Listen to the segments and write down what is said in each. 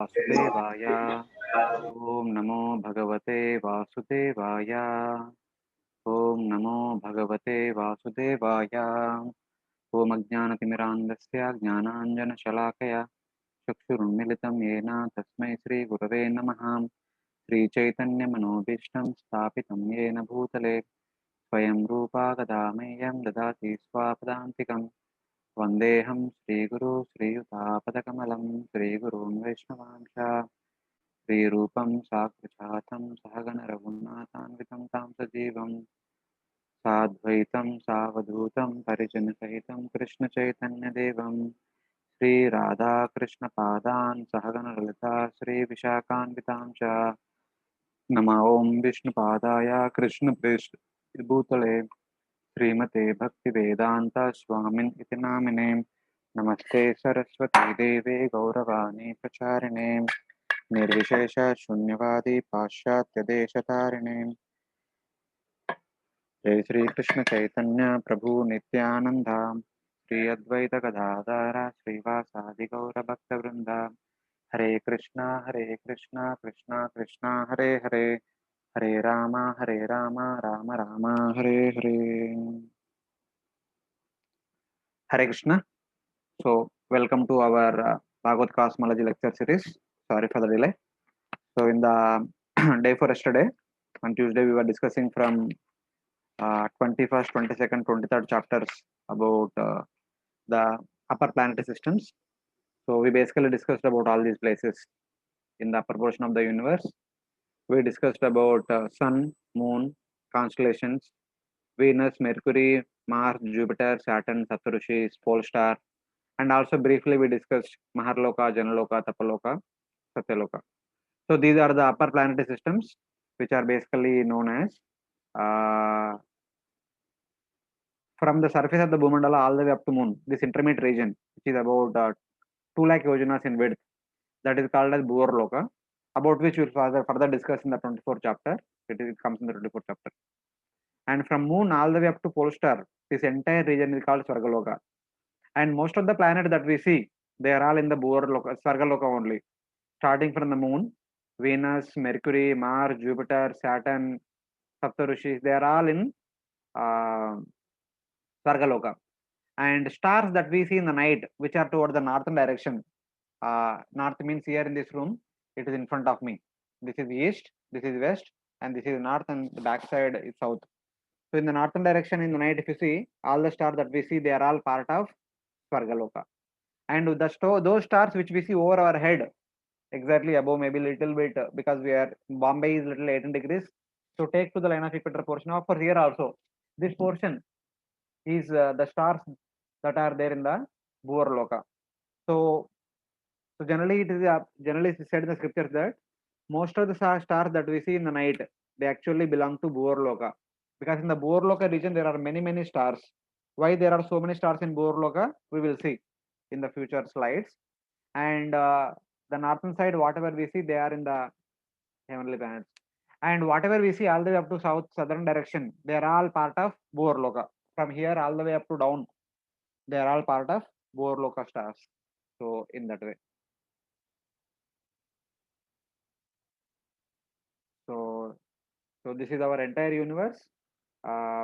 वासुदेवाय ॐ नमो भगवते वासुदेवाय ॐ नमो भगवते वासुदेवाय ॐ अज्ञानतिमिरान्धस्य ज्ञानाञ्जनशलाकया चक्षुरुन्मिलितं येन तस्मै श्रीगुरवे नमः। श्रीचैतन्यमनोभीष्टं स्थापितं येन भूतले स्वयं रूपा कदा मह्यं ददाति स्वापदान्तिकं वन्देऽहं श्रीगुरो श्रीयुतापदकमलं श्रीगुरून् वैष्णवांश श्रीरूपं साक्षातं सहगणरघुनाथान्वितं तां सजीवं साद्वैतं सावधूतं परिजनसहितं कृष्णचैतन्यदेवं श्रीराधाकृष्णपादान् सहगणललिता श्रीविशाखान्वितां च नमः। ॐ विष्णुपादाय कृष्णप्रेष्ठभूतले श्रीमते भक्तिवेदान्त स्वामिन् इति नामिने नमस्ते सरस्वती देवे गौरवाणी प्रचारिणे निर्विशेष शून्यवादी पाश्चात्यदेशतारिणे जय श्री कृष्ण चैतन्य प्रभु नित्यानंद श्री अद्वैत गदाधर श्रीवासादि गौर भक्त वृंद हरे Krishna Krishna Krishna Hare Hare Hare Ram Ram Ram Hare Hare Hare Krishna. So, welcome to our Bhagavata Cosmology lecture series. Sorry for the delay. So, in the day for yesterday, on Tuesday, we were discussing from 21st, 22nd, 23rd chapters about the upper planetary systems. So, we basically discussed about all these places in the upper portion of the universe. We discussed about Sun, Moon, constellations, Venus, Mercury, Mars, Jupiter, Saturn, Satyrushi, pole star, and also briefly we discussed Maharloka, Janaloka, Tapaloka, Satyaloka. So these are the upper planetary systems, which are basically known as uh, from the surface of the Bhumandala all the way up to Moon. This intermediate region, which is about 2 lakh yojanas in width, that is called as Bhuvarloka, about which we will further discuss in the 24th chapter. It comes in the 24th chapter. And from Moon all the way up to Pole Star, this entire region is called Swargaloka. And most of the planets that we see, they are all in the Bhuvarloka, Swargaloka only. Starting from the Moon, Venus, Mercury, Mars, Jupiter, Saturn, Saptarishis, they are all in uh, Swargaloka. And stars that we see in the night, which are toward the northern direction, north means here in this room, it is in front of me. This is east, this is west, and this is north, and the back side is south. So in the northern direction in the night, if you see, all the stars that we see, they are all part of Swargaloka. And those stars which we see over our head, exactly above, maybe little bit, because we are Bombay is little 18 degrees. So take to the line of equator portion. Of course, here also, this portion is the stars that are there in the Bhuvarloka. So, so generally it is generally said in the scriptures that most of the stars that we see in the night, they actually belong to Bhuvarloka, because in the Bhuvarloka region there are many stars. Why there are so many stars in Bhuvarloka, we will see in the future slides. And the northern side, whatever we see, they are in the heavenly planets. And whatever we see all the way up to southern direction, they are all part of Bhuvarloka. From here all the way up to down, they are all part of Bhuvarloka stars. So in that way. So so this is our entire universe,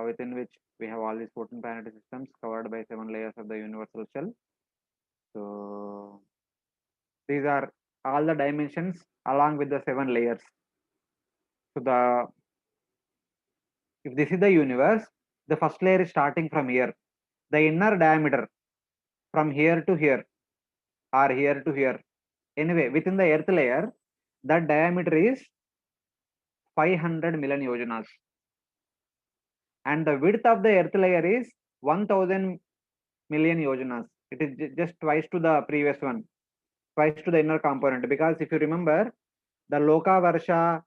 within which we have all these 14 planetary systems covered by 7 layers of the universal shell. So these are all the dimensions along with the 7 layers. So the if this is the universe, the first layer is starting from here. The inner diameter from here to here or here to here. Anyway, within the earth layer, that diameter is 500 million yojanas. And the width of the earth layer is 1000 million yojanas. It is just twice to the previous one, twice to the inner component. Because if you remember, the Loka Varsha,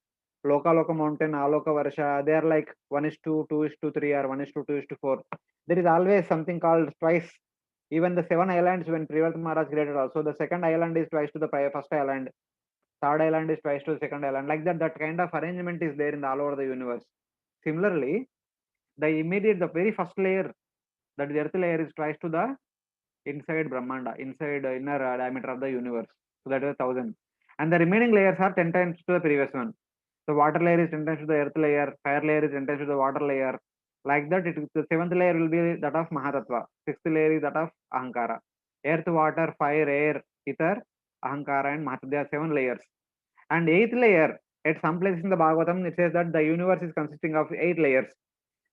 Loka mountain, Aloka Varsha, they are like 1 is to 2 is to 3 or 1 is to 2 is to 4. There is always something called twice. Even the 7 islands when Privat Maharaj created also, the second island is twice to the first island. Third island is twice to the second island. Like that, that kind of arrangement is there in all over the universe. Similarly, the very first layer, that the earth layer is twice to the inside Brahmanda, inside inner diameter of the universe. So that is 1000. and the remaining layers are 10 times to the previous one. The water layer is 10 times to the earth layer, fire layer is 10 times to the water layer. Like that, the seventh layer will be that of Mahatattva. Sixth layer is that of Ahankara. Earth, water, fire, air, ether, Ahankara, and Mahatattva. There are 7 layers. And eighth layer, at some place in the Bhagavatam, it says that the universe is consisting of 8 layers.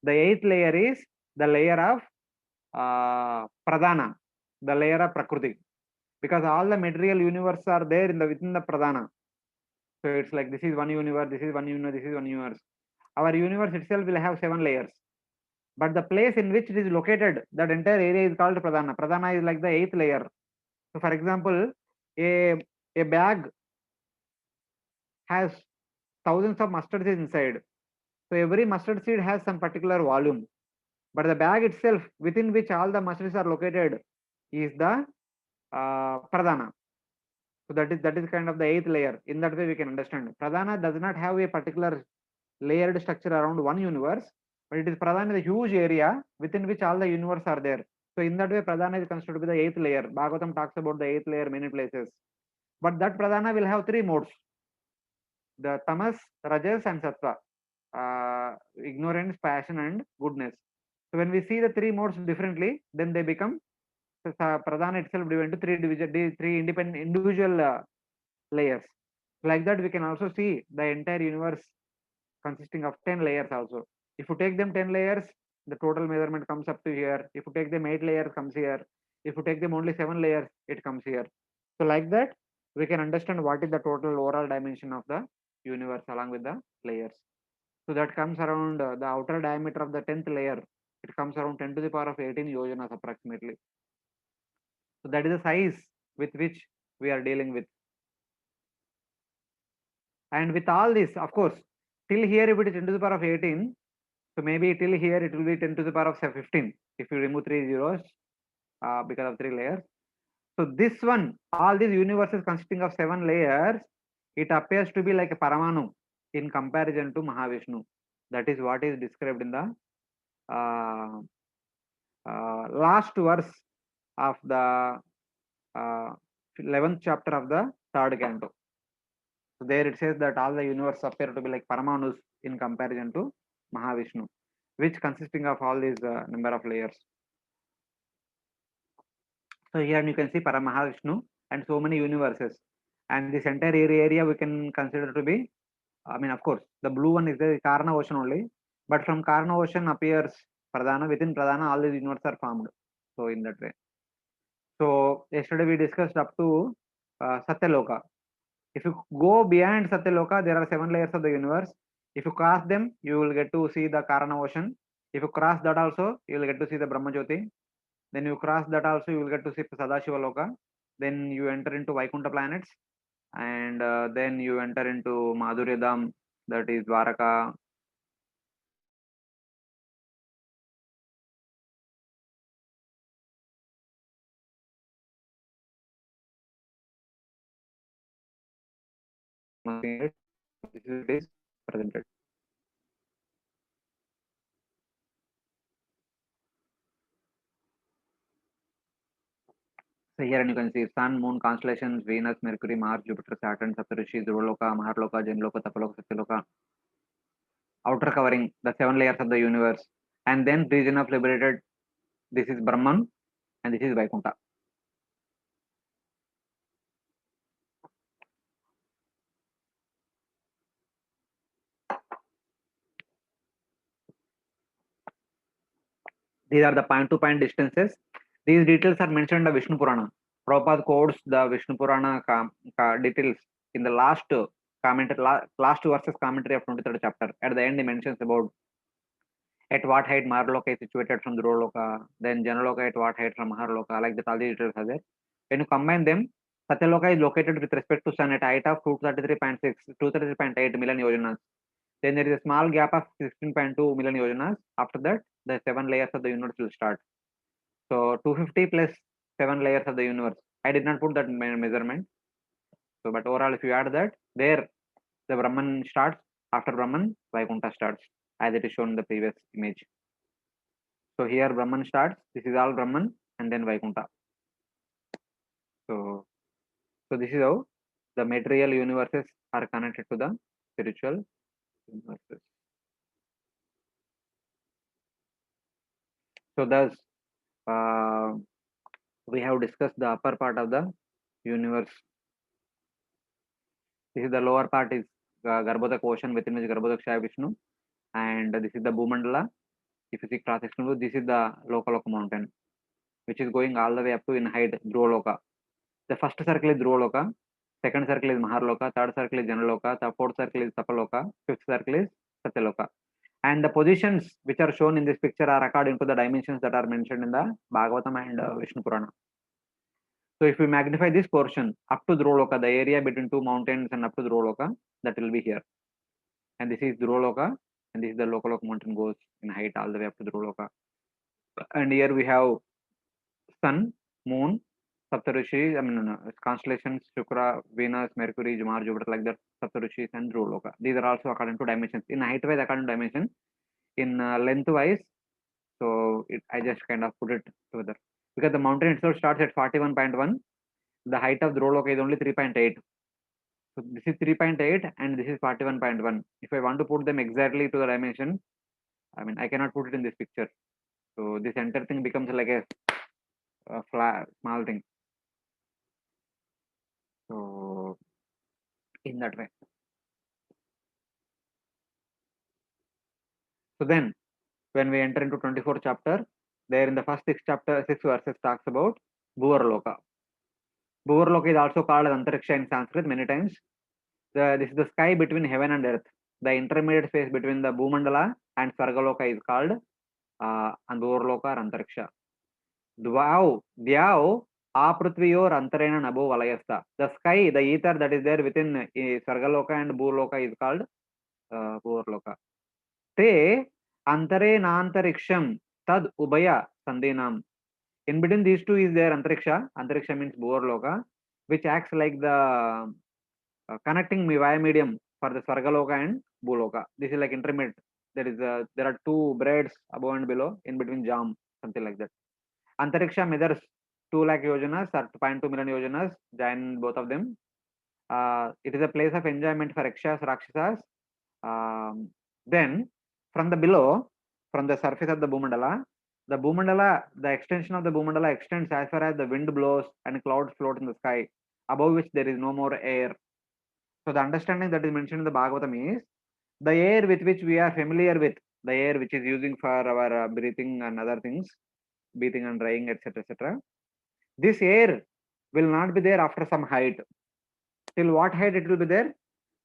The eighth layer is the layer of Pradhana, the layer of Prakriti, because all the material universe are there in the within the Pradhana. So it's like this is one universe, this is one universe, this is one universe. Our universe itself will have 7 layers, but the place in which it is located, that entire area is called Pradhana. Pradhana is like the eighth layer. So, for example, a a bag has thousands of mustard seeds inside. So every mustard seed has some particular volume, but the bag itself, within which all the mustards are located, is the Pradhana. So that is kind of the eighth layer. In that way, we can understand. Pradhana does not have a particular layered structure around one universe, but it is Pradhana is a huge area within which all the universe are there. So in that way, Pradhana is considered to be the eighth layer. Bhagavatam talks about the eighth layer many places. But that Pradhana will have 3 modes: the tamas, rajas, and sattva. Ignorance, passion, and goodness. So when we see the 3 modes differently, then they become Pradhana itself divided into three independent individual layers. Like that, we can also see the entire universe consisting of 10 layers also. If you take them 10 layers, the total measurement comes up to here. If you take them 8 layers, comes here. If you take them only 7 layers, it comes here. So like that, we can understand what is the total overall dimension of the universe along with the layers. So that comes around the outer diameter of the 10th layer. It comes around 10 to the power of 18 yojanas approximately. So that is the size with which we are dealing with. And with all this, of course, till here if it is 10 to the power of 18, so maybe till here it will be 10 to the power of 15 if you remove 3 zeros because of 3 layers. So this one, all these universes consisting of 7 layers, it appears to be like a Paramanu in comparison to Mahavishnu. That is what is described in the uh, last verse of the 11th chapter of the 3rd canto. So there it says that all the universe appear to be like Paramanus in comparison to Mahavishnu, which consisting of all these number of layers. So here you can see Paramahavishnu and so many universes. And this entire area we can consider to be, I mean, of course, the blue one is the Karna ocean only, but from Karna ocean appears Pradhana. Within Pradhana, all these universes are formed. So in that way. So yesterday we discussed up to Satyaloka. If you go beyond Satyaloka, there are 7 layers of the universe. If you cross them, you will get to see the Karana ocean. If you cross that also, you will get to see the Brahmajyoti. Then you cross that also, you will get to see Sadashiva Loka. Then you enter into Vaikuntha planets. And then you enter into Madhuryadam, that is Dwaraka. This is presented. So here and you can see Sun, Moon, constellations, Venus, Mercury, Mars, Jupiter, Saturn, Saptarishi, Dhruloka, Maharloka, Janloka, Tapaloka, Satyaloka. Outer covering the 7 layers of the universe. And then region of liberated. This is Brahman and this is Vaikuntha. These are the point-to-point distances. These details are mentioned in the Vishnu Purana. Prabhupada quotes the Vishnu Purana details in the last last verses commentary of 23rd chapter. At the end, he mentions about at what height Maharloka is situated from Dhruloka, then Janaloka at what height from Maharloka, like that all the details are there. When you combine them, Satyaloka is located with respect to Sun at height of 233.6, 233.8 million yojanas. Then there is a small gap of 16.2 million yojanas. After that, the 7 layers of the universe will start. So 250 plus 7 layers of the universe. I did not put that measurement. So, but overall, if you add that, there the Brahman starts. After Brahman, Vaikuntha starts, as it is shown in the previous image. So here Brahman starts. This is all Brahman, and then Vaikuntha. So this is how The material universes are connected to the spiritual universes. So thus, uh, we have discussed the upper part of the universe. This is the lower part is Garbhodak ocean, within which Garbhodak Shaya Vishnu, and this is the Bhumandala. If you see cross section view, this is the Lokaloka mountain, which is going all the way up to in height Dhruvaloka. The first circle is Dhruvaloka, second circle is Maharloka, third circle is Janaloka, the fourth circle is Tapaloka, fifth circle is Satyaloka. And the positions which are shown in this picture are according to the dimensions that are mentioned in the Bhagavatam and Vishnu Purana. So if we magnify this portion up to Dhruvaloka, the area between two mountains and up to Dhruvaloka, that will be here. And this is Dhruvaloka, and this is the Lokaloka mountain goes in height all the way up to Dhruvaloka. And here we have Sun, Moon, Saptarushi, constellations, Shukra, Venus, Mercury, Mars, Jupiter, like that, Saptarushis and Dhruvaloka. These are also according to dimensions. In height wise, according to dimension. In length wise, so I just kind of put it together. Because the mountain itself starts at 41.1. The height of Dhruvaloka is only 3.8. So this is 3.8 and this is 41.1. If I want to put them exactly to the dimension, I cannot put it in this picture. So this entire thing becomes like a flat, small thing. So in that way. So then when we enter into 24th chapter, there in the first six verses talks about Bhuvarloka. Bhuvarloka is also called as Antariksha in Sanskrit many times. This is the sky between heaven and earth. The intermediate space between the Bhumandala and Sargaloka is called Bhuvarloka or Antariksha. Dhyau Aprithviyor Antarena Nabo Valayasta. The sky, the ether that is there within Sargaloka and Bhurloka is called Bhuvarloka. Te Antare Nantariksham Tad Ubaya Sandinam. In between these two is there Antariksha. Antariksha means Bhuvarloka, which acts like the connecting via medium for the Sargaloka and Bhuloka. This is like intermediate. There are two braids above and below, in between jam, something like that. Antariksha measures 2 lakh yojanas or 2.2 million yojanas, join both of them. It is a place of enjoyment for Yakshas, Rakshasas. Then, from the below, from the surface of the Bhumandala, the extension of the Bhumandala extends as far as the wind blows and clouds float in the sky, above which there is no more air. So the understanding that is mentioned in the Bhagavatam is the air with which we are familiar with, the air which is using for our breathing and other things, breathing and drying, etc., etc. This air will not be there after some height. Till what height it will be there?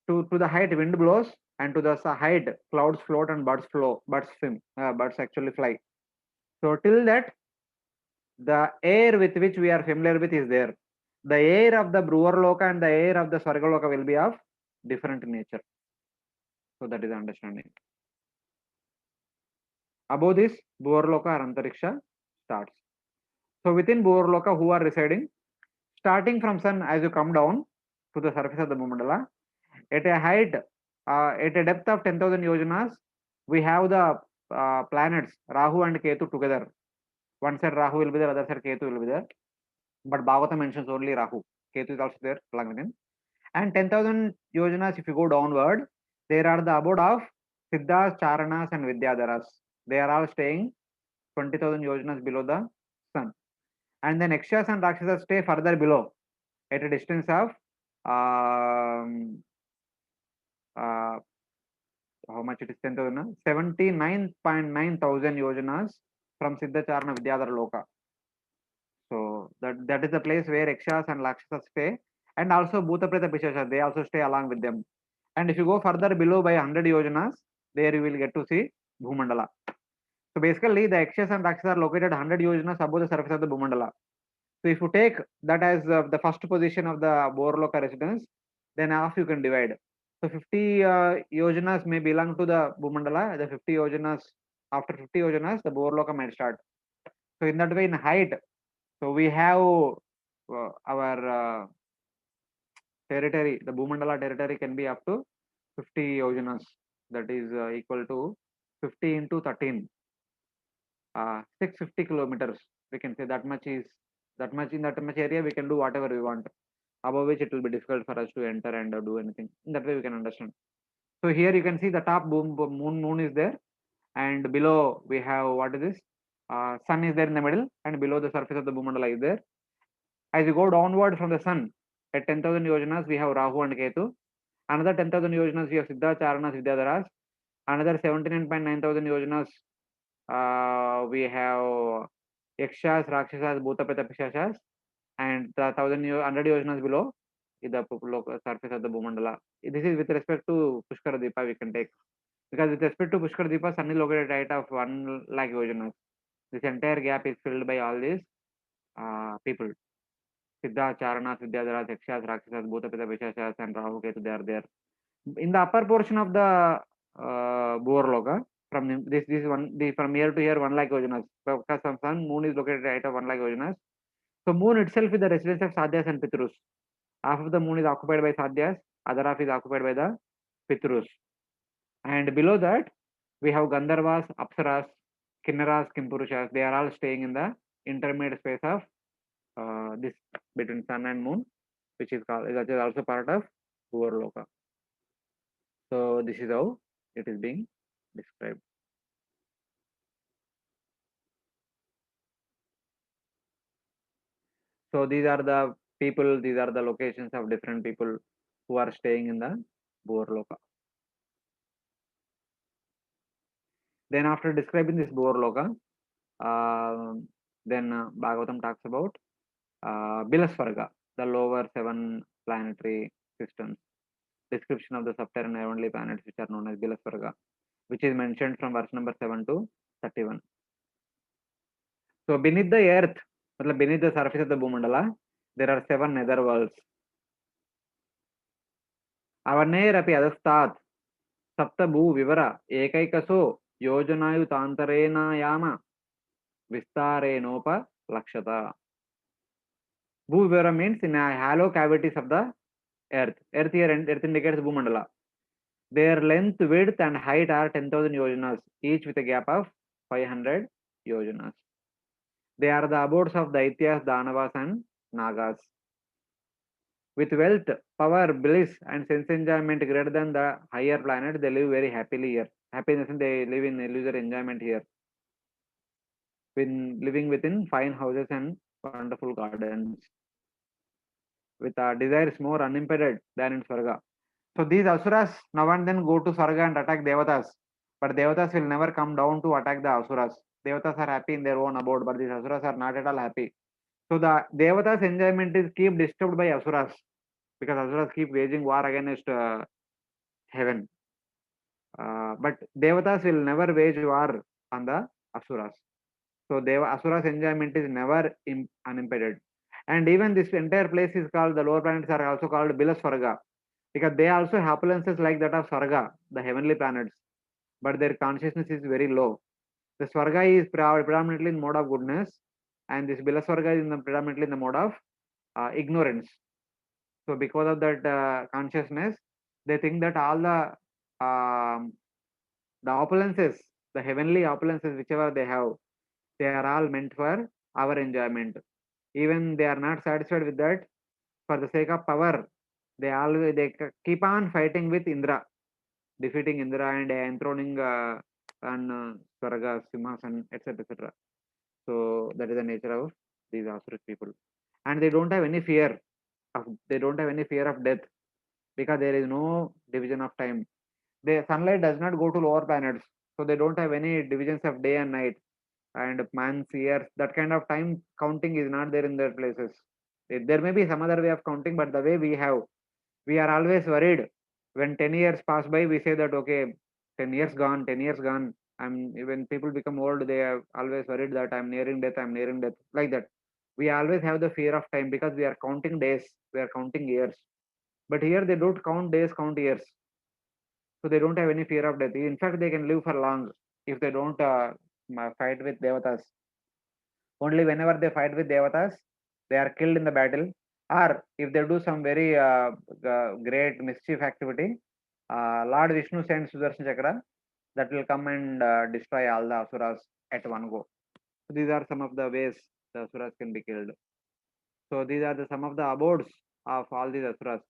To the height wind blows, and to the height clouds float and birds swim, birds actually fly. So till that, the air with which we are familiar with is there. The air of the Bhuvarloka and the air of the Swargaloka will be of different nature. So that is the understanding. Above this, Bhuvarloka or Antariksha starts. So within Bhuvarloka, who are residing? Starting from sun, as you come down to the surface of the Bhumandala, at a height, at a depth of 10,000 yojanas, we have the planets Rahu and Ketu together. One side Rahu will be there, other side Ketu will be there. But Bhagavata mentions only Rahu. Ketu is also there along with him. And 10,000 yojanas, if you go downward, there are the abode of Siddhas, Charanas, and Vidyadharas. They are all staying 20,000 yojanas below the sun. And then Yakshas and Rakshasas stay further below at a distance of how much it is 10,000? 79.9 thousand yojanas from Siddhacharana Vidyadhara Loka. So that is the place where Yakshas and Rakshasas stay, and also Bhuta Preta Pishachas, they also stay along with them. And if you go further below by 100 yojanas, there you will get to see Bhumandala. So basically, the Yakshas and Rakshasas are located 100 yojanas above the surface of the Bhumandala. So if you take that as the first position of the Bhuvarloka residence, then half you can divide. So 50 yojanas may belong to the Bhumandala. The 50 yojanas, after 50 yojanas, the Bhuvarloka might start. So in that way, in height, so we have our territory, the Bhumandala territory can be up to 50 yojanas. That is equal to 50 into 13, 650 kilometers. We can say that much is that much in that much area we can do whatever we want. above which it will be difficult for us to enter and do anything. In that way we can understand. So here you can see the top moon is there, and below we have, what is this? Sun is there in the middle, and below the surface of the Bhumandala is there. As you go downward from the sun, at 10,000 yojanas, we have Rahu and Ketu. Another 10,000 yojanas, we have Siddha, Charanas, Vidyadharas. Another 79.9 thousand yojanas, we have Yakshas, Rakshasas, Bhuta, Preta, Pikshashas. And the 100 yojanas below is the surface of the Bhumandala. This is with respect to Pushkara Deepa we can take. Because with respect to Pushkar Deepa, Sun is located at height of 1 lakh yojanas. This entire gap is filled by all these people. Siddha, Charanas, Vidyadharas, Yakshas, Rakshasas, Bhuta, Pita, Vishashas, and Rahu Ketu, they are there. In the upper portion of the Bhuvarloka, from from here to here 1 lakh yojanas. Because some sun, moon is located at height of 1 lakh yojanas. So moon itself is the residence of Sadhyas and Pitrus. Half of the moon is occupied by Sadhyas, other half is occupied by the Pitrus. And below that, we have Gandharvas, Apsaras, Kinnaras, Kimpurushas. They are all staying in the intermediate space of this between sun and moon, which is called, that is also part of Bhuvarloka. So this is how it is being described. So these are the people, these are the locations of different people who are staying in the Bhuvarloka. Then after describing this Bhuvarloka, then Bhagavatam talks about Bilasvarga, the lower 7 planetary systems. Description of the subterranean heavenly planets which are known as Bilasvarga, which is mentioned from verse number 7 to 31. So beneath the earth, beneath the surface of the Bhumandala, there are 7 nether worlds. Avaner api adastat sapta bhu vivara ekaikaso yojanayutantarena yama vistarenopa lakshata. Bhu vivara means in a hollow cavities of the earth. Earth here, earth indicates Bhumandala. Their length, width, and height are 10,000 yojanas, each with a gap of 500 yojanas. They are the abodes of Daityas, Danavas, and Nagas. With wealth, power, bliss, and sense enjoyment greater than the higher planet, they live very happily here. Happiness, they live in illusory enjoyment here. Living within fine houses and wonderful gardens. With desires more unimpeded than in Swarga. So these Asuras now and then go to Swarga and attack Devatas. But Devatas will never come down to attack the Asuras. Devatas are happy in their own abode, but these Asuras are not at all happy. So the Devatas' enjoyment is keep disturbed by Asuras. Because Asuras keep waging war against heaven. But Devatas will never wage war on the Asuras. So Asuras' enjoyment is never unimpeded. And even this entire place is called, the lower planets are also called Bilasvarga. Because they also have opulences like that of Swarga, the heavenly planets. But their consciousness is very low. The Swarga is predominantly in mode of goodness, and this Bilasvarga is predominantly in the mode of ignorance. So because of that consciousness, they think that all the opulences, the heavenly opulences, whichever they have, they are all meant for our enjoyment. Even they are not satisfied with that. For the sake of power, they keep on fighting with Indra, defeating Indra and enthroning on Swarga, Simhasan, etc., etc. So that is the nature of these Asuric people, and they don't have any fear of death, because there is no division of time. The sunlight does not go to lower planets, so they don't have any divisions of day and night and months, years. That kind of time counting is not there in their places. There may be some other way of counting, but the way we are always worried when 10 years pass by. We say that okay, 10 years gone, 10 years gone. When people become old, they are always worried that I'm nearing death, like that. We always have the fear of time because we are counting days, we are counting years. But here they don't count days, count years. So they don't have any fear of death. In fact, they can live for long if they don't fight with devatas. Only whenever they fight with devatas, they are killed in the battle. Or if they do some very great mischief activity, Lord Vishnu sends Sudarshan Chakra that will come and destroy all the asuras at one go. So these are some of the ways the asuras can be killed. So these are some of the abodes of all these asuras.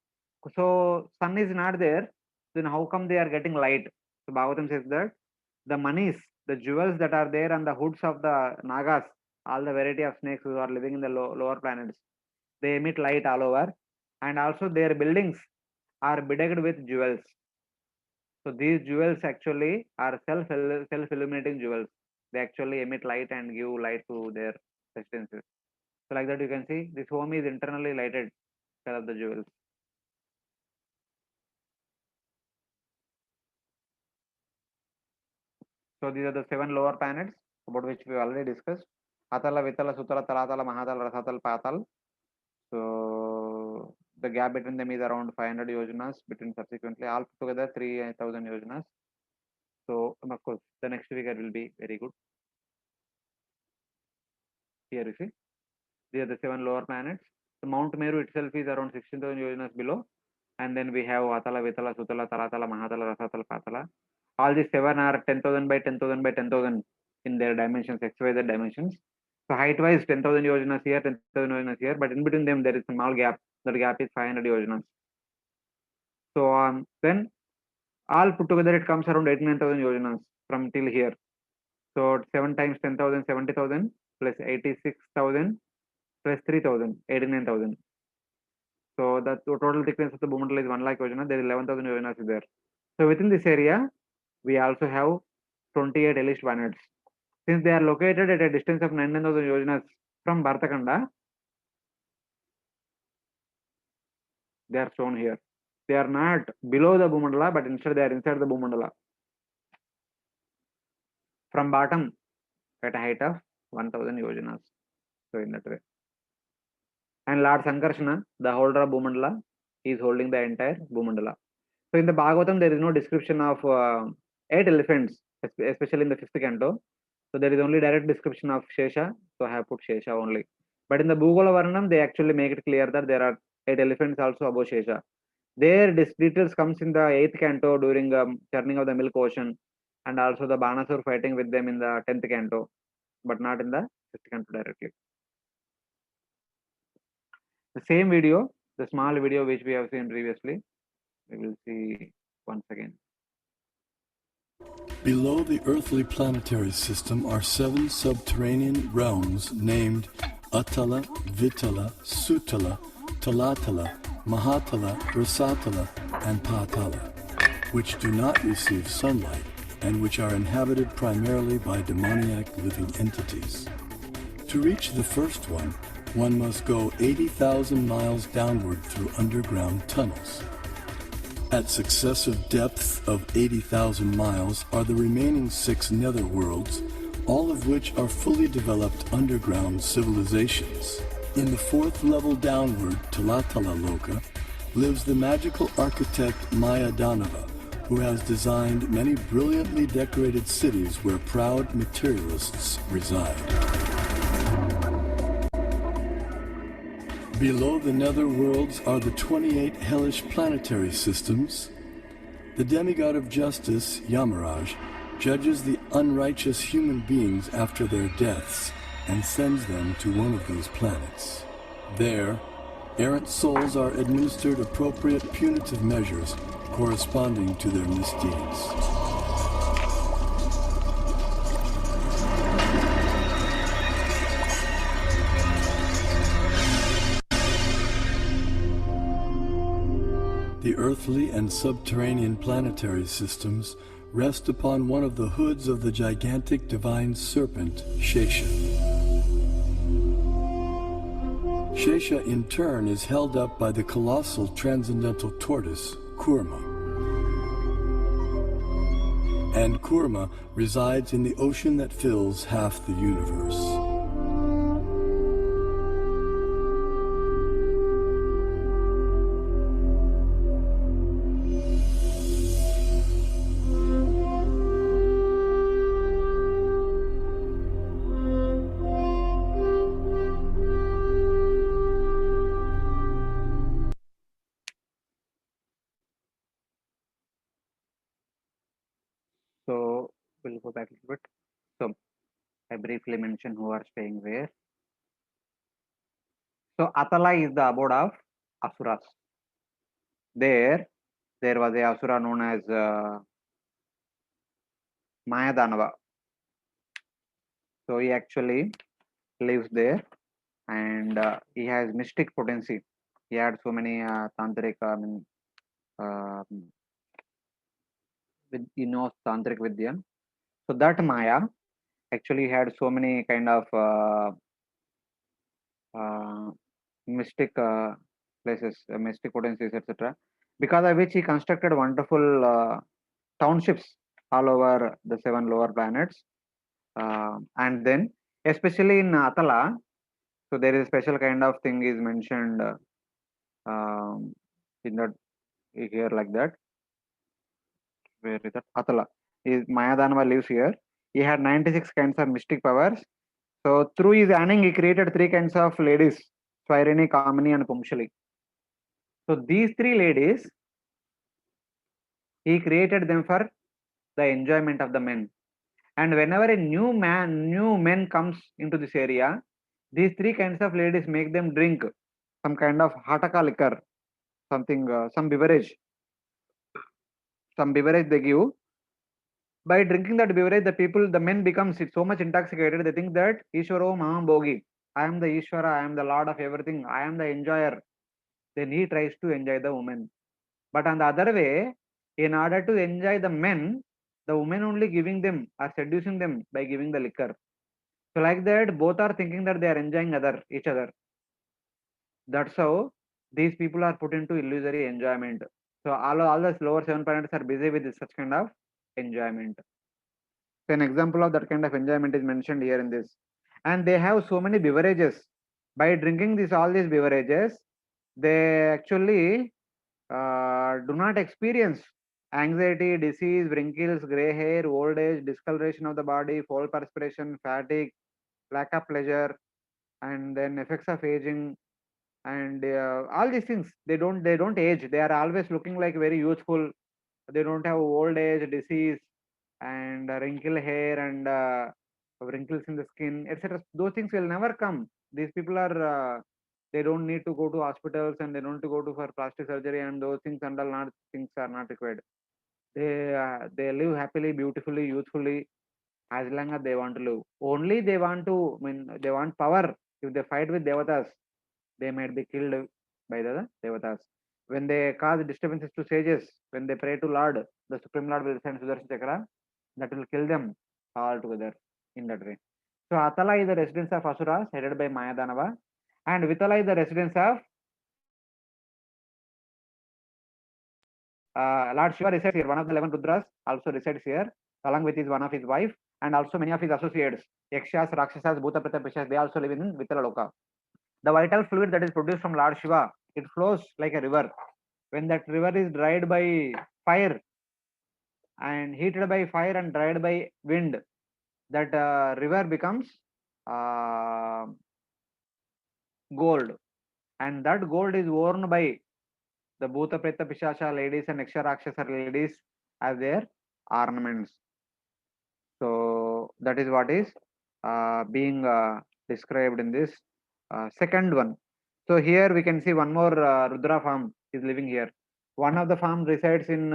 So sun is not there, then how come they are getting light? So Bhagavatam says that the monies, the jewels that are there on the hoods of the nagas, all the variety of snakes who are living in the lower planets, they emit light all over, and also their buildings are bedecked with jewels. So these jewels actually are self illuminating jewels. They actually emit light and give light to their residences. So like that you can see this home is internally lighted because of the jewels. So these are the 7 lower planets about which we already discussed. Atala, Vitala, Sutala, Talatala, Mahatala, Rasatal, Patal. So the gap between them is around 500 yojanas between subsequently all put together 3,000 yojanas. So of course the next figure will be very good. Here you see these are the 7 lower planets. So Mount Meru itself is around 16,000 yojanas below, and then we have Atala, Vitala, Sutala, Talatala, Mahatala, Rasatal, Patala. All these 7 are 10,000 by 10,000 by 10,000 in their dimensions, XYZ dimensions. So height wise 10,000 yojanas here, 10,000 yojanas here, but in between them there is a small gap. That gap is 500 yojanas. So then all put together it comes around 89,000 yojanas from till here. So 7 times 10,000, 70,000 plus 86,000 plus 3,000, 89,000. So the total thickness of the Bhumandala is 1 lakh yojana. There is 11,000 yojanas is there. So within this area, we also have 28 hellish planets. Since they are located at a distance of 19,000 yojanas from Bhartakanda, they are shown here. They are not below the Bhumandala, but instead they are inside the Bhumandala. From bottom at a height of 1,000 yojanas. So in that way. And Lord Sankarshana, the holder of Bhumandala, is holding the entire Bhumandala. So in the Bhagavatam, there is no description of 8 elephants, especially in the 5th canto. So there is only direct description of Shesha. So I have put Shesha only. But in the Bhugola Varnam, they actually make it clear that there are 8 elephants also above Shesha. Their details comes in the 8th canto during churning of the milk ocean, and also the Banasur fighting with them in the 10th canto, but not in the 5th canto directly. The same video, the small video which we have seen previously, we will see once again. Below the earthly planetary system are 7 subterranean realms named Atala, Vitala, Sutala, Talatala, Mahatala, Rasatala, and Patala, which do not receive sunlight and which are inhabited primarily by demoniac living entities. To reach the first one must go 80,000 miles downward through underground tunnels. At successive depths of 80,000 miles are the remaining 6 netherworlds, all of which are fully developed underground civilizations. In the 4th level downward, Talatala Loka, lives the magical architect Maya Danava, who has designed many brilliantly decorated cities where proud materialists reside. Below the netherworlds are the 28 hellish planetary systems. The demigod of justice, Yamaraj, judges the unrighteous human beings after their deaths and sends them to one of these planets. There, errant souls are administered appropriate punitive measures corresponding to their misdeeds. The earthly and subterranean planetary systems rest upon one of the hoods of the gigantic divine serpent, Shesha. Shesha in turn is held up by the colossal transcendental tortoise, Kurma. And Kurma resides in the ocean that fills half the universe. So we'll go back a little bit. So I briefly mentioned who are staying where. So Atala is the abode of asuras. There was a asura known as Mayadanava. So he actually lives there, and he has mystic potency. He had so many tantric, uh, he knows tantric vidya. So that Maya actually had so many kind of uh, mystic places, mystic potencies, etc. Because of which he constructed wonderful townships all over the seven lower planets. And then, especially in Atala, so there is a special kind of thing is mentioned in that here like that. Where is that? Atala. Is Mayadanava lives here. He had 96 kinds of mystic powers. So through his Anning, he created three kinds of ladies: Swairani, Kamini, and Pumshali. So these three ladies, he created them for the enjoyment of the men. And whenever a new men comes into this area, these three kinds of ladies make them drink some kind of hataka liquor, something, some beverage they give. By drinking that beverage, the people, the men becomes so much intoxicated. They think that Ishwaro Maham Bogi, I am the Ishwara, I am the Lord of everything, I am the enjoyer. Then he tries to enjoy the woman. But on the other way, in order to enjoy the men, the women only giving them or seducing them by giving the liquor. So like that, both are thinking that they are enjoying each other. That's how these people are put into illusory enjoyment. So all the lower seven planets are busy with such kind of enjoyment. So an example of that kind of enjoyment is mentioned here in this. And they have so many beverages. By drinking all these beverages, they actually do not experience anxiety, disease, wrinkles, gray hair, old age, discoloration of the body, fall perspiration, fatigue, lack of pleasure, and then effects of aging, and all these things. They don't age. They are always looking like very youthful. They don't have old age, disease, and wrinkle hair, and wrinkles in the skin, etc. Those things will never come. These people are they don't need to go to hospitals, and they don't need to go to for plastic surgery, and those things and all not things are not required. They live happily, beautifully, youthfully, as long as they want to live. Only they want to, they want power. If they fight with devatas, they might be killed by the devatas. When they cause disturbances to sages, when they pray to Lord, the Supreme Lord will send Sudarshan Chakra that will kill them all together in that way. So Atala is the residence of Asuras headed by Mayadanava, and Vitala is the residence of Lord Shiva resides here. One of the 11 Rudras also resides here, along with one of his wife, and also many of his associates, Yakshas, Rakshasas, Bhuta, Preta, Pishas, they also live in Vitala Loka. The vital fluid that is produced from Lord Shiva, it flows like a river. When that river is dried by fire and heated by fire and dried by wind, that river becomes uh, gold, and that gold is worn by the Bhuta Preta Pishasha ladies and Yaksha Rakshasa ladies as their ornaments. So that is what is being described in this second one. So here we can see one more Rudra farm is living here. One of the farm resides in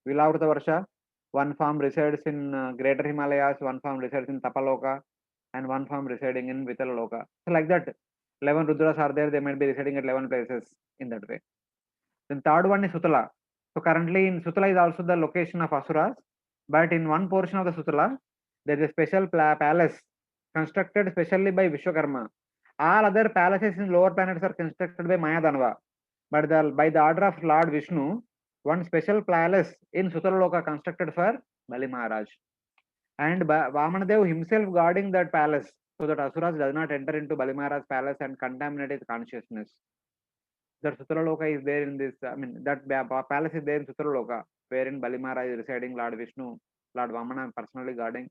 Vilavrta Varsha, one farm resides in Greater Himalayas, one farm resides in Tapaloka, and one farm residing in Vitaloka. So like that, 11 Rudras are there. They might be residing at 11 places in that way. Then third one is Sutala. So currently in Sutala is also the location of Asuras, but in one portion of the Sutala, there is a special palace constructed specially by Vishwakarma. All other palaces in lower planets are constructed by Mayadanava, but by the order of Lord Vishnu, one special palace in Sutalaloka constructed for Bali Maharaj. And Vamanadev himself guarding that palace so that Asuras does not enter into Bali Maharaj's palace and contaminate his consciousness. That Sutraloka is there in this, that palace is there in Sutraloka, wherein Bali Maharaj is residing, Lord Vishnu, Lord Vamana personally guarding.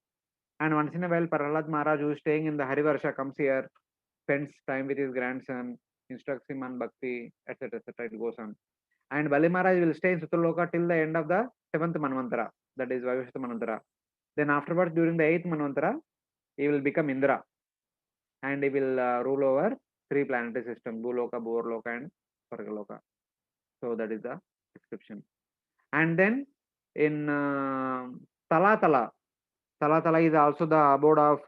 And once in a while, Prahlad Maharaj, who is staying in the Harivarsha, comes here, spends time with his grandson, instructs him on bhakti, etc. etc. It goes on. And Bali Maharaj will stay in Sutraloka till the end of the 7th Manvantara, that is Vayushta Manvantara. Then afterwards, during the 8th Manvantara, he will become Indra, and he will rule over three planetary systems, Bhuloka, Bhurloka, and Svargaloka. So that is the description. And then in Talatala, Talatala is also the abode of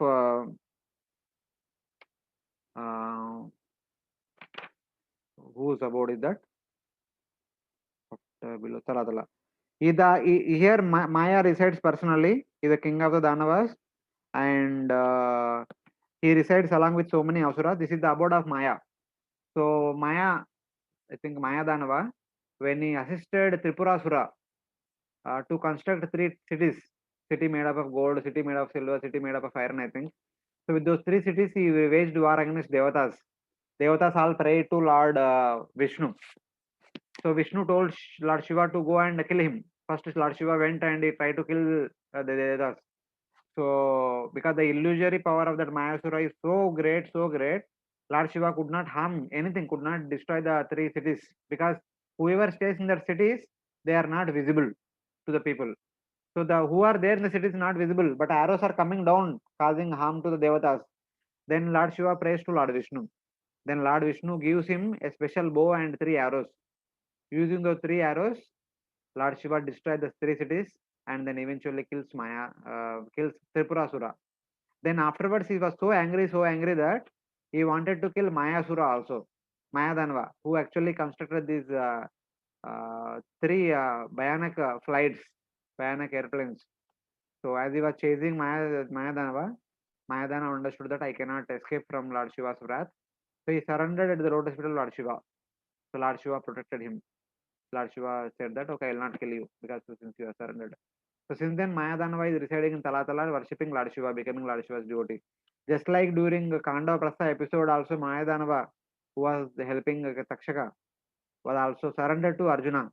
whose abode is that? Below Talatala. Here Maya resides personally. He is the king of the Danavas, and he resides along with so many asuras. This is the abode of Maya. So Maya, I think Maya Danava, when he assisted Tripurasura to construct 3 cities, city made up of gold, city made of silver, city made up of iron, I think. So with those 3 cities, he waged war against Devatas. Devatas all prayed to Lord Vishnu. So Vishnu told Lord Shiva to go and kill him. First, Lord Shiva went and he tried to kill the Devatas. So because the illusory power of that Mayasura is so great, Lord Shiva could not harm anything, could not destroy the 3 cities, because whoever stays in that cities, they are not visible to the people. So the who are there in the city is not visible, but arrows are coming down, causing harm to the devatas. Then Lord Shiva prays to Lord Vishnu. Then Lord Vishnu gives him a special bow and 3 arrows. Using those 3 arrows, Lord Shiva destroys the 3 cities and then eventually kills Tripurasura. Then afterwards, he was so angry that he wanted to kill Mayasura also, Mayadanva, who actually constructed these 3 flights, Bhayanak airplanes. So as he was chasing Mayadanava, Mayadana understood that I cannot escape from Lord Shiva's wrath. So he surrendered at the lotus feet of Lord Shiva. So Lord Shiva protected him. Lord Shiva said that, okay, I will not kill you because since you have surrendered. So since then, Mayadanava is residing in Talatala, worshipping Lord Shiva, becoming Lord Shiva's devotee. Just like during Kanda Prastha episode, also Mayadanava, who was helping Takshaka, was also surrendered to Arjuna.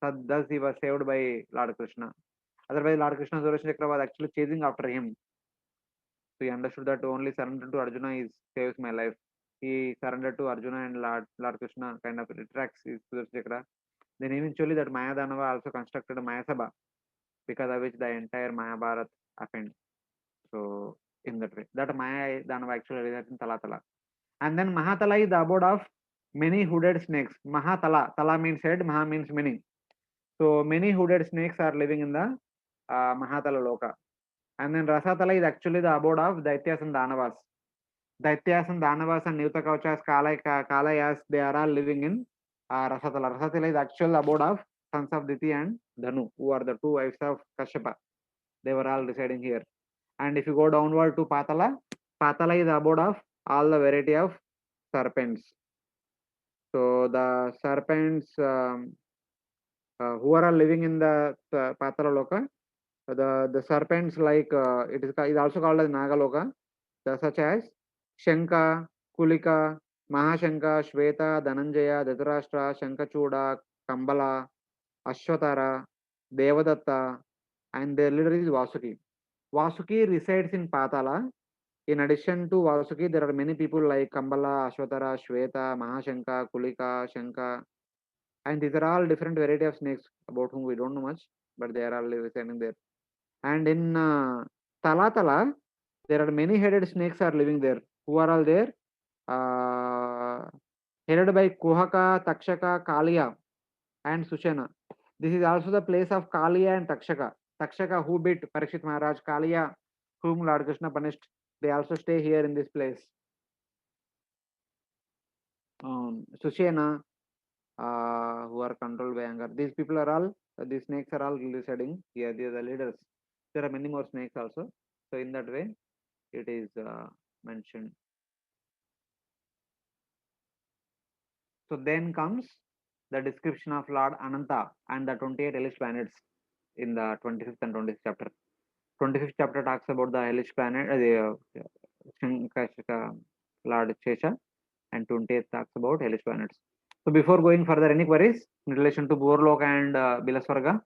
So thus he was saved by Lord Krishna. Otherwise, Lord Krishna Sudarshan Chakra was actually chasing after him. So he understood that only surrender to Arjuna is saves my life. He surrendered to Arjuna and Lord Krishna kind of retracts his Sudarshan Chakra. Then eventually that Mayadanava also constructed a Mayasabha, because of which the entire Mahabharata happened. So in that way, that Mayadanava actually resides in Talatala. And then Mahatala is the abode of many hooded snakes. Mahatala, Tala means head, Maha means many. So many hooded snakes are living in the Mahatala Loka. And then Rasatala is actually the abode of Daityas and Danavas. Daityas and Danavas and Niutakauchas, Kalayas, they are all living in Rasatala. Rasatala is actual abode of sons of Diti and Dhanu, who are the 2 wives of Kashyapa. They were all residing here. And if you go downward to Patala, Patala is the abode of all the variety of serpents. So the serpents who are living in the Patala Loka, the serpents like it is also called as Nagaloka, such as Shanka, Kulika, Mahashanka, Shweta, Dhananjaya, Dhatarashtra, Shankachuda, Kambala, Ashwatara, Devadatta, and their leader is Vasuki. Vasuki resides in Patala. In addition to Vasuki, there are many people like Kambala, Ashwatara, Shweta, Mahashanka, Kulika, Shanka, and these are all different variety of snakes about whom we don't know much, but they are all residing there. And in Talatala, there are many headed snakes are living there. Who are all there? Headed by Kuhaka, Takshaka, Kaliya, and Sushena. This is also the place of Kaliya and Takshaka. Takshaka, who beat Parikshit Maharaj, Kaliya, whom Lord Krishna punished, they also stay here in this place. Sushena, who are controlled by anger. These people are all, these snakes are all residing here. They are the leaders. There are many more snakes also. So in that way, it is mentioned. So then comes the description of Lord Ananta and the 28 hellish planets in the 25th and 26th chapter. 25th chapter talks about the hellish planet, Lord Shesha, and 28th talks about hellish planets. So before going further, any queries in relation to Bhurloka and Bilaswarga?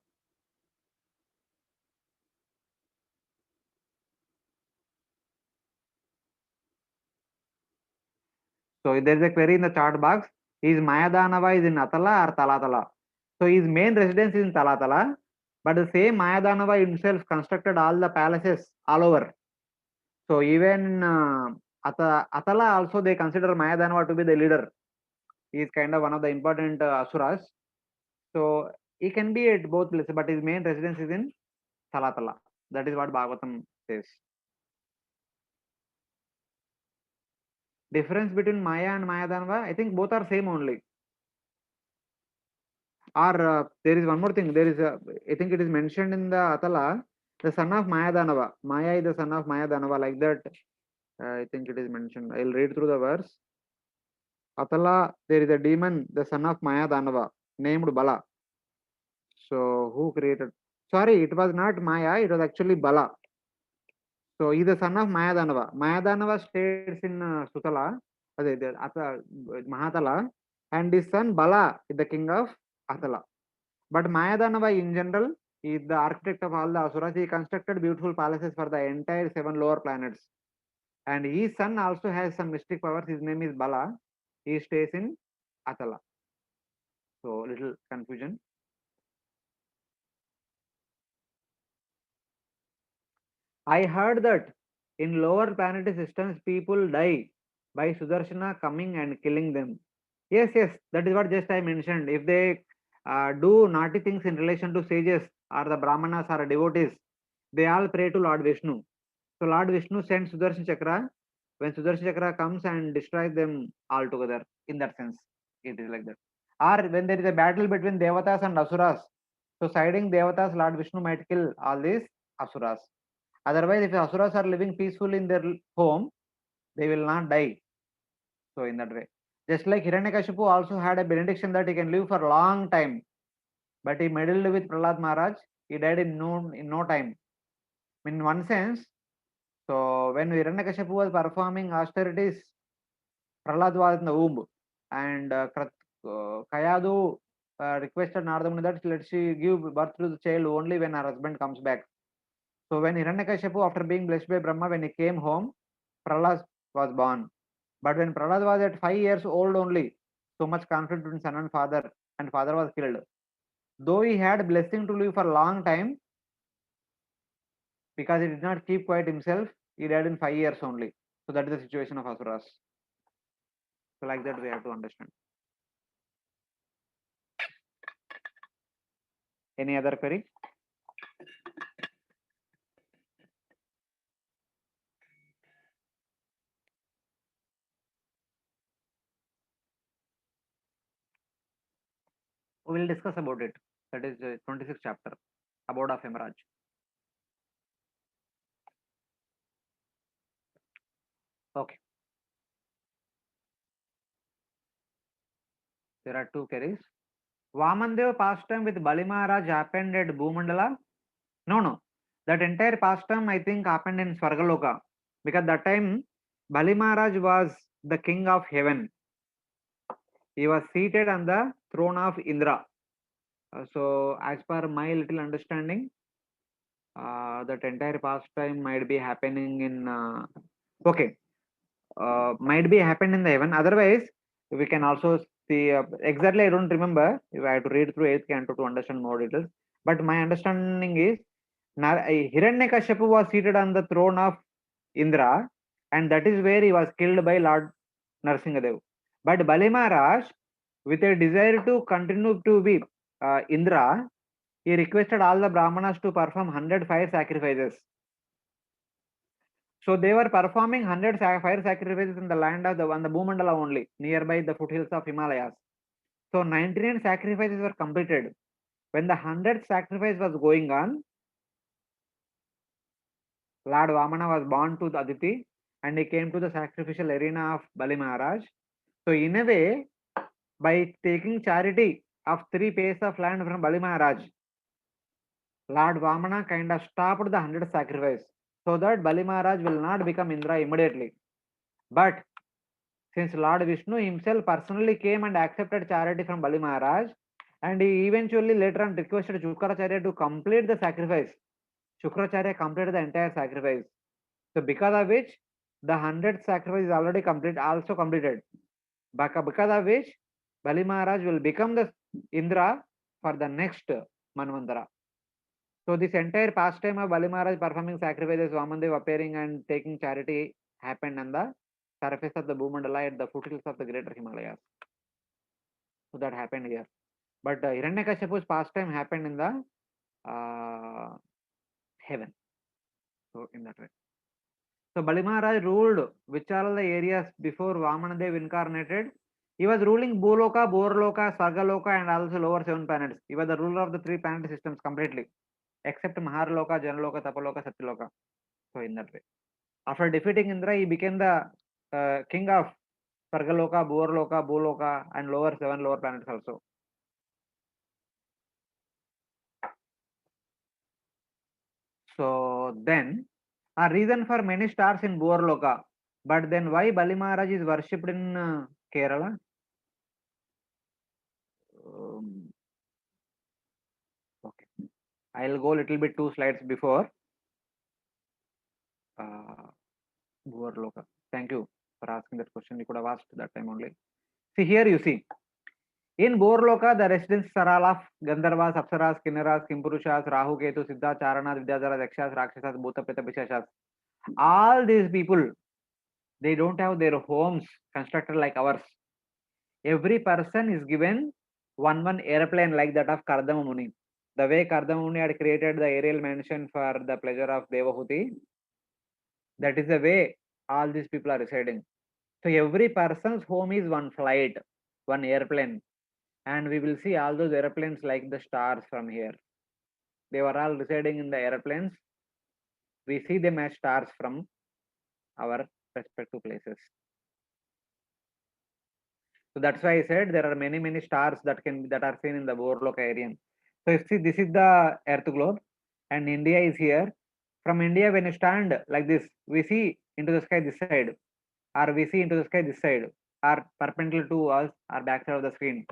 So there is a query in the chat box. Is Mayadanava is in Atala or Talatala? So his main residence is in Talatala, but the same Mayadanava himself constructed all the palaces all over. So even Atala also they consider Mayadanava to be the leader. He is kind of one of the important asuras. So he can be at both places, but his main residence is in Talatala. That is what Bhagavatam says. Difference between Maya and Mayadanava, I think both are same only. Or there is one more thing. There is, I think it is mentioned in the Atala, the son of Mayadanava. Maya is the son of Mayadanava, like that. I think it is mentioned. I'll read through the verse. Atala, there is a demon, the son of Mayadanava, named Bala. So who created? Sorry, it was not Maya. It was actually Bala. So he is the son of Mayadanava. Mayadanava stays in Sutala, Mahatala, and his son Bala is the king of Atala. But Mayadanava in general is the architect of all the asuras. He constructed beautiful palaces for the entire 7 lower planets. And his son also has some mystic powers. His name is Bala. He stays in Atala. So little confusion. I heard that in lower planetary systems, people die by Sudarshana coming and killing them. Yes, yes, that is what just I mentioned. If they do naughty things in relation to sages or the Brahmanas or devotees, they all pray to Lord Vishnu. So Lord Vishnu sends Sudarshan Chakra. When Sudarshan Chakra comes and destroys them all together, in that sense, it is like that. Or when there is a battle between Devatas and Asuras, so siding Devatas, Lord Vishnu might kill all these Asuras. Otherwise, if the Asuras are living peacefully in their home, they will not die. So in that way. Just like Hiranyakashipu also had a benediction that he can live for a long time. But he meddled with Prahlad Maharaj. He died in no time. In one sense, so when Hiranyakashipu was performing austerities, Prahlad was in the womb. And Kayadu requested Nardamuni that let she give birth to the child only when her husband comes back. So when Hiranyakashipu, after being blessed by Brahma, when he came home, Prahlad was born. But when Prahlad was at 5 years old only, so much conflict between son and father was killed. Though he had blessing to live for a long time, because he did not keep quiet himself, he died in 5 years only. So that is the situation of Asuras. So like that we have to understand. Any other query? We will discuss about it. That is 26th chapter, Abode of Emerald. Okay. There are two queries. Vamandev pastime with Bali Maharaj happened at Bhumandala? No. That entire pastime I think happened in Swargaloka. Because that time Bali Maharaj was the king of heaven. He was seated on the throne of Indra. So as per my little understanding, that entire pastime might be happening in okay, might be happened in the heaven. Otherwise, we can also see exactly. I don't remember. If I have to read through 8th canto to understand more details. But my understanding is Hiranyakashipu was seated on the throne of Indra, and that is where he was killed by Lord Narsingadev. But Bali Maharaj, with a desire to continue to be Indra, he requested all the Brahmanas to perform 100 fire sacrifices. So they were performing 100 fire sacrifices in the land of on the Bhumandala only, nearby the foothills of Himalayas. So 99 sacrifices were completed. When the 100th sacrifice was going on, Lord Vamana was born to the Aditi and he came to the sacrificial arena of Bali Maharaj. So in a way, by taking charity of 3 pairs of land from Bali Maharaj, Lord Vamana kind of stopped the 100th sacrifice so that Bali Maharaj will not become Indra immediately. But since Lord Vishnu himself personally came and accepted charity from Bali Maharaj, and he eventually later on requested Shukracharya to complete the sacrifice. Shukracharya completed the entire sacrifice. So because of which the 100th sacrifice is already also completed. Because of which Bali Maharaj will become the Indra for the next Manvantara. So this entire pastime of Bali Maharaj performing sacrifices, Vamandev appearing and taking charity happened on the surface of the Bhumandala at the foothills of the greater Himalayas. So that happened here. But Hiranyakashipu's pastime happened in the heaven. So in that way. So Bali Maharaj ruled which are the areas before Vamanadev incarnated. He was ruling Bhuloka, Borloka, Sargaloka and also lower 7 planets. He was the ruler of the 3 planet systems completely, except Maharloka, Janaloka, Tapaloka, Satyaloka. So in that way. After defeating Indra, he became the king of Sargaloka, Borloka, Bhuloka and lower 7 lower planets also. So then, a reason for many stars in Borloka. But then why Bali Maharaj is worshipped in Kerala? Okay. I'll go a little bit 2 slides before Borloka. Thank you for asking that question. You could have asked that time only. See here you see. In Borloka, the residents are all of Gandharvas, Apsaras, Kinnaras, Kimpurushas, Rahu, Ketu, Siddha, Charanas, Vidyadharas, Yakshas, Rakshasas, Bhuta, Preta, Pishashas. All these people, they don't have their homes constructed like ours. Every person is given one airplane like that of Kardama Muni. The way Kardama Muni had created the aerial mansion for the pleasure of Devahuti, that is the way all these people are residing. So every person's home is one flight, one airplane. And we will see all those airplanes like the stars from here. They were all residing in the airplanes. We see them as stars from our respective places. So that's why I said there are many stars that are seen in the Borloka area. So you see, this is the Earth globe, and India is here. From India, when you stand like this, we see into the sky this side, or we see into the sky this side, or perpendicular to us, or back side of the screen.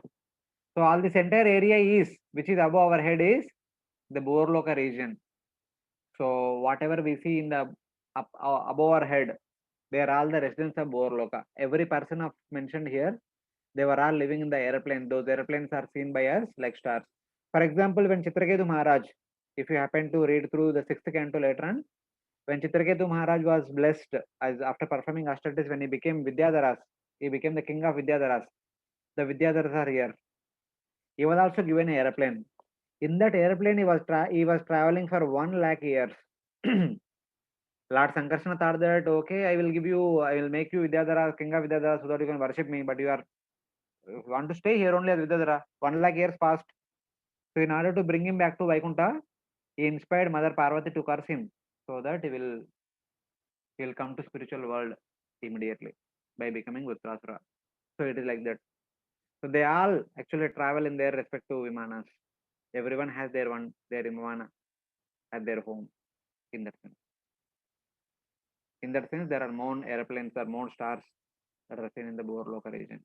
So all this entire area is, which is above our head, is the Borloka region. So whatever we see in the above our head, they are all the residents of Borloka. Every person of mentioned here, they were all living in the airplane. Those airplanes are seen by us like stars. For example, when Chitraketu Maharaj, if you happen to read through the 6th canto later on, when Chitraketu Maharaj was blessed as after performing Ashtatis, when he became Vidyadharas, he became the king of Vidyadharas. The Vidyadharas are here. He was also given an airplane. In that airplane, he was traveling for 1 lakh years. Lord Sankarsana thought that, okay, I will make you Vidyadhara, king of Vidyadhara, so that you can worship me, but you want to stay here only as Vidyadhara. 1 lakh years passed. So in order to bring him back to Vaikunta, he inspired Mother Parvati to curse him, so that he will come to spiritual world immediately by becoming Vritrasura. So it is like that. So they all actually travel in their respective vimanas. Everyone has their vimana at their home in that sense. In that sense, there are more airplanes or more stars that are seen in the Borloka region.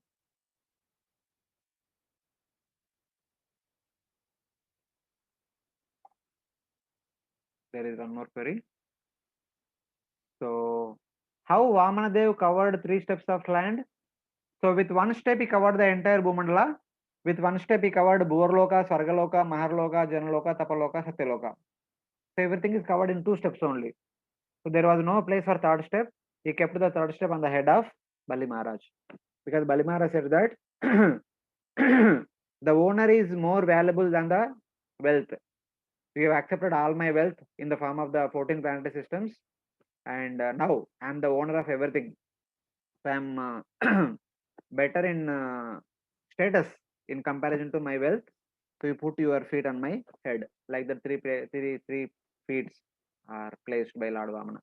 There is one more query. So, how Vamanadev covered 3 steps of land? So, with 1 step, he covered the entire Bhumandala. With 1 step, he covered Bhurloka, Sargaloka, Maharloka, Janaloka, Tapaloka, Satyaloka. So, everything is covered in 2 steps only. So, there was no place for 3rd step. He kept the 3rd step on the head of Bali Maharaj. Because Bali Maharaj said that the owner is more valuable than the wealth. You have accepted all my wealth in the form of the 14 planetary systems, and now I am the owner of everything. So I am better in status in comparison to my wealth. So you put your feet on my head, like the three feet are placed by Lord Vamana.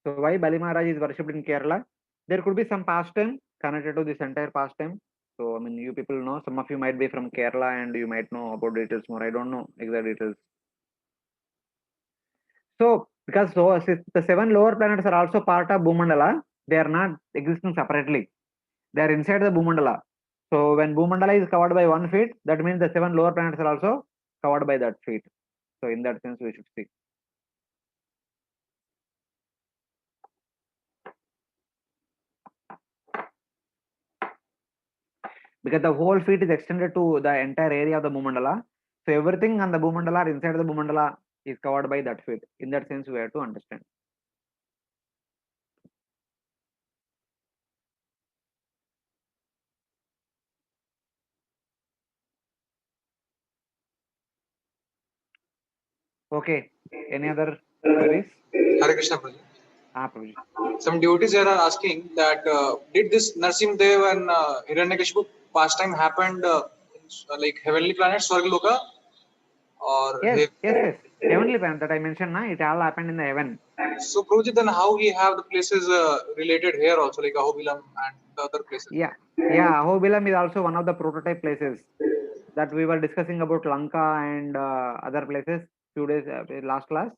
So why Bali Maharaj is worshipped in Kerala? There could be some pastime connected to this entire pastime. So I mean, you people know. Some of you might be from Kerala and you might know about details more. I don't know exact details. So because the 7 lower planets are also part of Bhumandala, they are not existing separately. They are inside the Bhumandala. So when Bhumandala is covered by 1 feet, that means the 7 lower planets are also covered by that feet. So in that sense, we should see. Because the whole feet is extended to the entire area of the Bhumandala. So everything on the Bhumandala, inside the Bhumandala, is covered by that feet. In that sense, we have to understand. Okay. Any other queries? Hare Krishna, Prabhuji. Prabhuji. Some devotees here are asking that did this Narsim Dev and Hiranyakashipu pastime happened in, like heavenly planets, Swargaloka, or Yes. Heavenly planet that I mentioned, it all happened in the heaven. So Prabhuji, then how we have the places related here also, like Ahobilam and the other places? Yeah. Ahobilam is also one of the prototype places that we were discussing about Lanka and other places few days last class.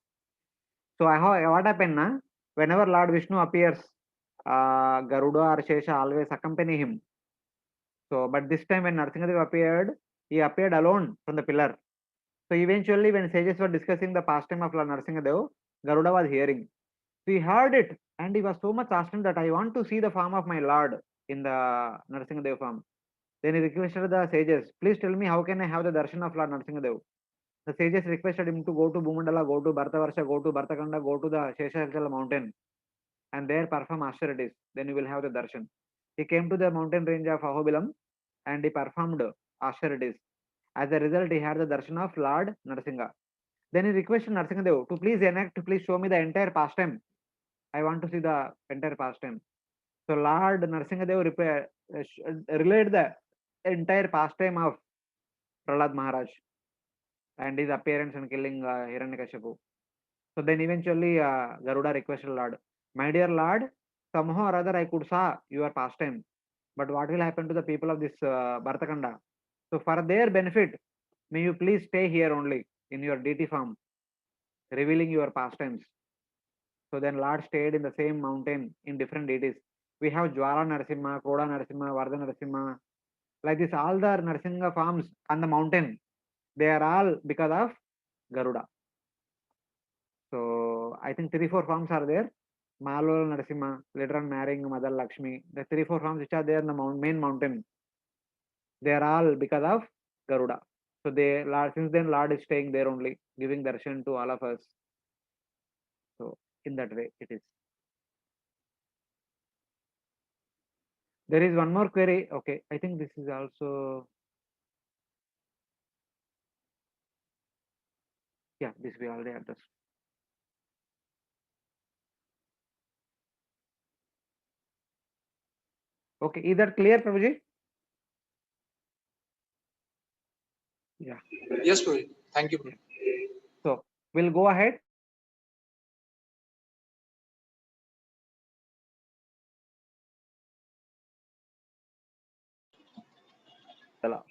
So what happened na? Whenever Lord Vishnu appears, Garuda or Shesha always accompany him. So, but this time when Narsingadev appeared, he appeared alone from the pillar. So eventually, when sages were discussing the pastime of Lord Narsingadev, Garuda was hearing. So he heard it, and he was so much astonished that I want to see the form of my Lord in the Narsingadev form. Then he requested the sages, please tell me how can I have the darshan of Lord Narsingadev. The sages requested him to go to Bhumandala, go to Bhartavarsha, go to Bhartakanda, go to the Sheshachala mountain, and there perform austerities. Then you will have the darshan. He came to the mountain range of Ahobilam and he performed austerities. As a result, he had the darshan of Lord Narsinga. Then he requested Narsingadev to please enact, please show me the entire pastime. I want to see the entire pastime. So Lord Narsingadev relayed the entire pastime of Prahlad Maharaj and his appearance and killing Hiranyakashipu. So then eventually Garuda requested Lord, my dear Lord, somehow or other I could saw your pastime, but what will happen to the people of this Bhartakanda? So for their benefit, may you please stay here only in your deity form, revealing your pastimes. So then Lord stayed in the same mountain in different deities. We have Jwala Narasimha, Koda Narasimha, Vardha Narasimha, like this, all the Narasimha forms on the mountain. They are all because of Garuda. So I think 3-4 forms are there. Malol Narasimha, later on marrying Mother Lakshmi. The 3-4 forms which are there in the main mountain, they are all because of Garuda. So since then Lord is staying there only, giving darshan to all of us. So in that way it is. There is one more query. Okay, I think this is also, yeah, this we already addressed. Okay, is that clear, Prabhuji? Yeah. Yes, Prabhuji. Thank you. Yeah. So we'll go ahead.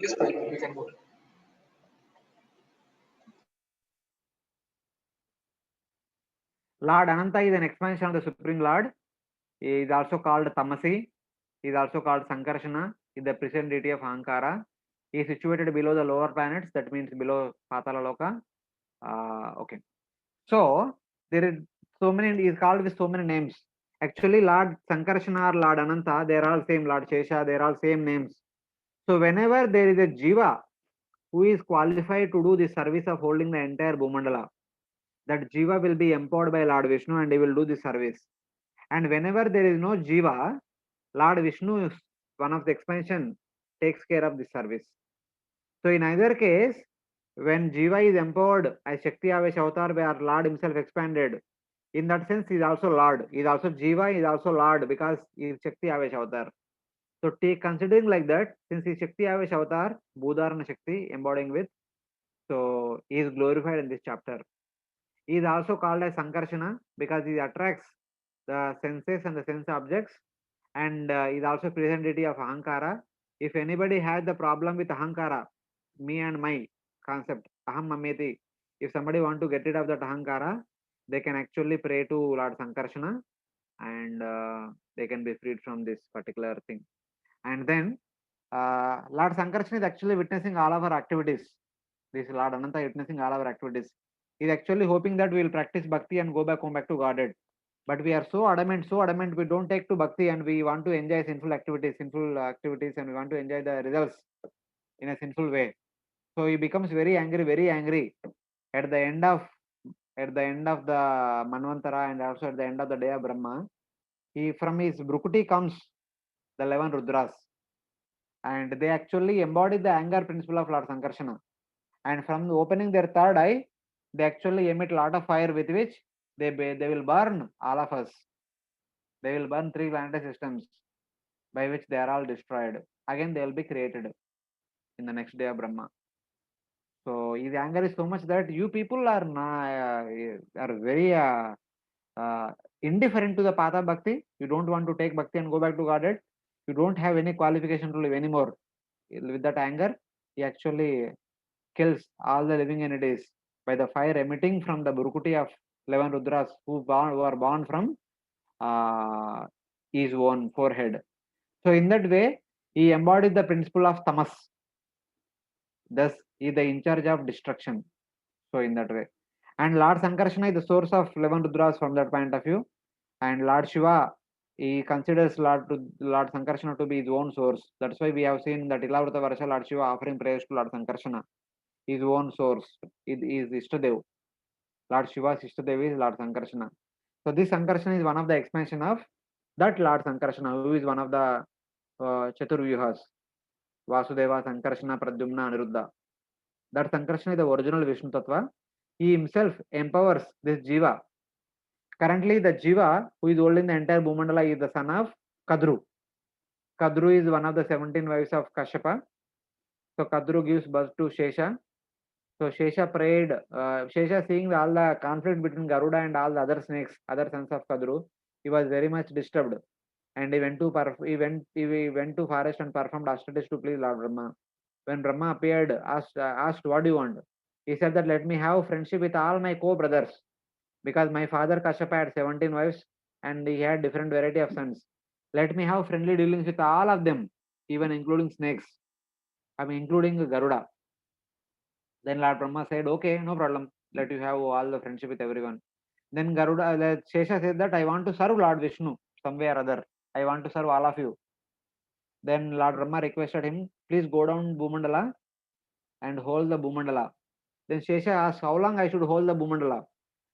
Yes, Prabhuji. We can go. Lord Ananta is an expansion of the Supreme Lord. He is also called Tamasi. He is also called Sankarshana. He is the present deity of Ankara. He is situated below the lower planets. That means below Patala Loka. Okay. So there is so many. He is called with so many names. Actually, Lord Sankarshana or Lord Ananta, they are all same. Lord Shesha, they are all same names. So whenever there is a Jiva who is qualified to do the service of holding the entire Bhumandala, that Jiva will be empowered by Lord Vishnu and he will do the service. And whenever there is no Jiva, Lord Vishnu, one of the expansion, takes care of the service. So in either case, when Jiva is empowered as Shakti Avesh Avatar where Lord himself expanded, in that sense he is also Lord. He is also Jiva, he is also Lord because he is Shakti Avesh Avatar. So take considering like that, since he is Shakti Avesh Avatar, Bhudharana Shakti embodying with, so he is glorified in this chapter. He is also called as Sankarshana because he attracts the senses and the sense objects, and is also present deity of Ahankara. If anybody has the problem with Ahankara, me and my concept, Aham Mameti, if somebody want to get rid of that Ahankara, they can actually pray to Lord Sankarshana and they can be freed from this particular thing. And then Lord Sankarshana is actually witnessing all of our activities. This Lord Ananta is witnessing all our activities. He is actually hoping that we will practice bhakti and go back home back to Godhead. But we are so adamant, we don't take to bhakti and we want to enjoy sinful activities, and we want to enjoy the results in a sinful way. So he becomes very angry at the end of the Manvantara and also at the end of the day of Brahma. He from his Brukuti comes the 11 Rudras, and they actually embody the anger principle of Lord Sankarshana. And from opening their third eye, they actually emit a lot of fire with which they will burn all of us. They will burn 3 planetary systems by which they are all destroyed. Again, they will be created in the next day of Brahma. So his anger is so much that you people are are very indifferent to the path of bhakti. You don't want to take bhakti and go back to Godhead. You don't have any qualification to live anymore. With that anger, he actually kills all the living entities by the fire emitting from the Burukuti of 11 Rudras who are born from his own forehead. So in that way, he embodied the principle of tamas. Thus, he is the in charge of destruction. So in that way. And Lord Sankarsana is the source of 11 Rudras from that point of view. And Lord Shiva, he considers Lord Sankarsana to be his own source. That's why we have seen that Ilavrata Varsha Lord Shiva offering prayers to Lord Sankarsana. His own source. It is Ishtadev. Lord Shiva's Ishtadev is Lord Sankarsana. So this Sankarsana is one of the expansion of that Lord Sankarsana, who is one of the Chaturvyuhas. Vasudeva, Sankarsana, Pradyumna, Aniruddha. That Sankarsana is the original Vishnu Tattva. He himself empowers this Jiva. Currently, the Jiva who is holding the entire Bhumandala is the son of Kadru. Kadru is one of the 17 wives of Kashyapa. So Kadru gives birth to Shesha. So Shesha prayed, Shesha seeing all the conflict between Garuda and all the other snakes, other sons of Kadru, he was very much disturbed. And he went to forest and performed austerities to please Lord Brahma. When Brahma appeared, asked, what do you want? He said that let me have friendship with all my co-brothers, because my father Kashyapa had 17 wives and he had different variety of sons. Let me have friendly dealings with all of them, even including snakes. I mean, including Garuda. Then Lord Brahma said, okay, no problem. Let you have all the friendship with everyone. Then Shesha said that I want to serve Lord Vishnu some way or other. I want to serve all of you. Then Lord Brahma requested him, please go down Bhumandala and hold the Bhumandala. Then Shesha asked, how long I should hold the Bhumandala?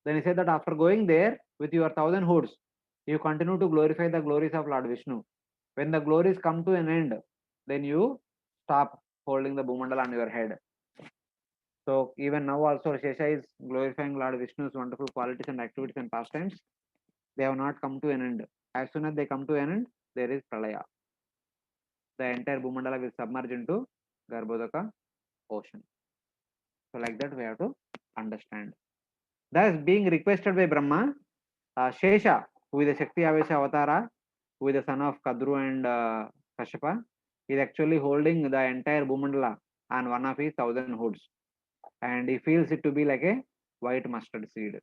Then he said that after going there with your 1,000 hoods, you continue to glorify the glories of Lord Vishnu. When the glories come to an end, then you stop holding the Bhumandala on your head. So even now also Shesha is glorifying Lord Vishnu's wonderful qualities and activities and pastimes. They have not come to an end. As soon as they come to an end, there is Pralaya. The entire Bhumandala will submerge into Garbhodaka ocean. So like that we have to understand. Thus being requested by Brahma, Shesha, who is the Shakti Avesha Avatara, who is the son of Kadru and Kashyapa, is actually holding the entire Bhumandala on one of his 1,000 hoods. And he feels it to be like a white mustard seed.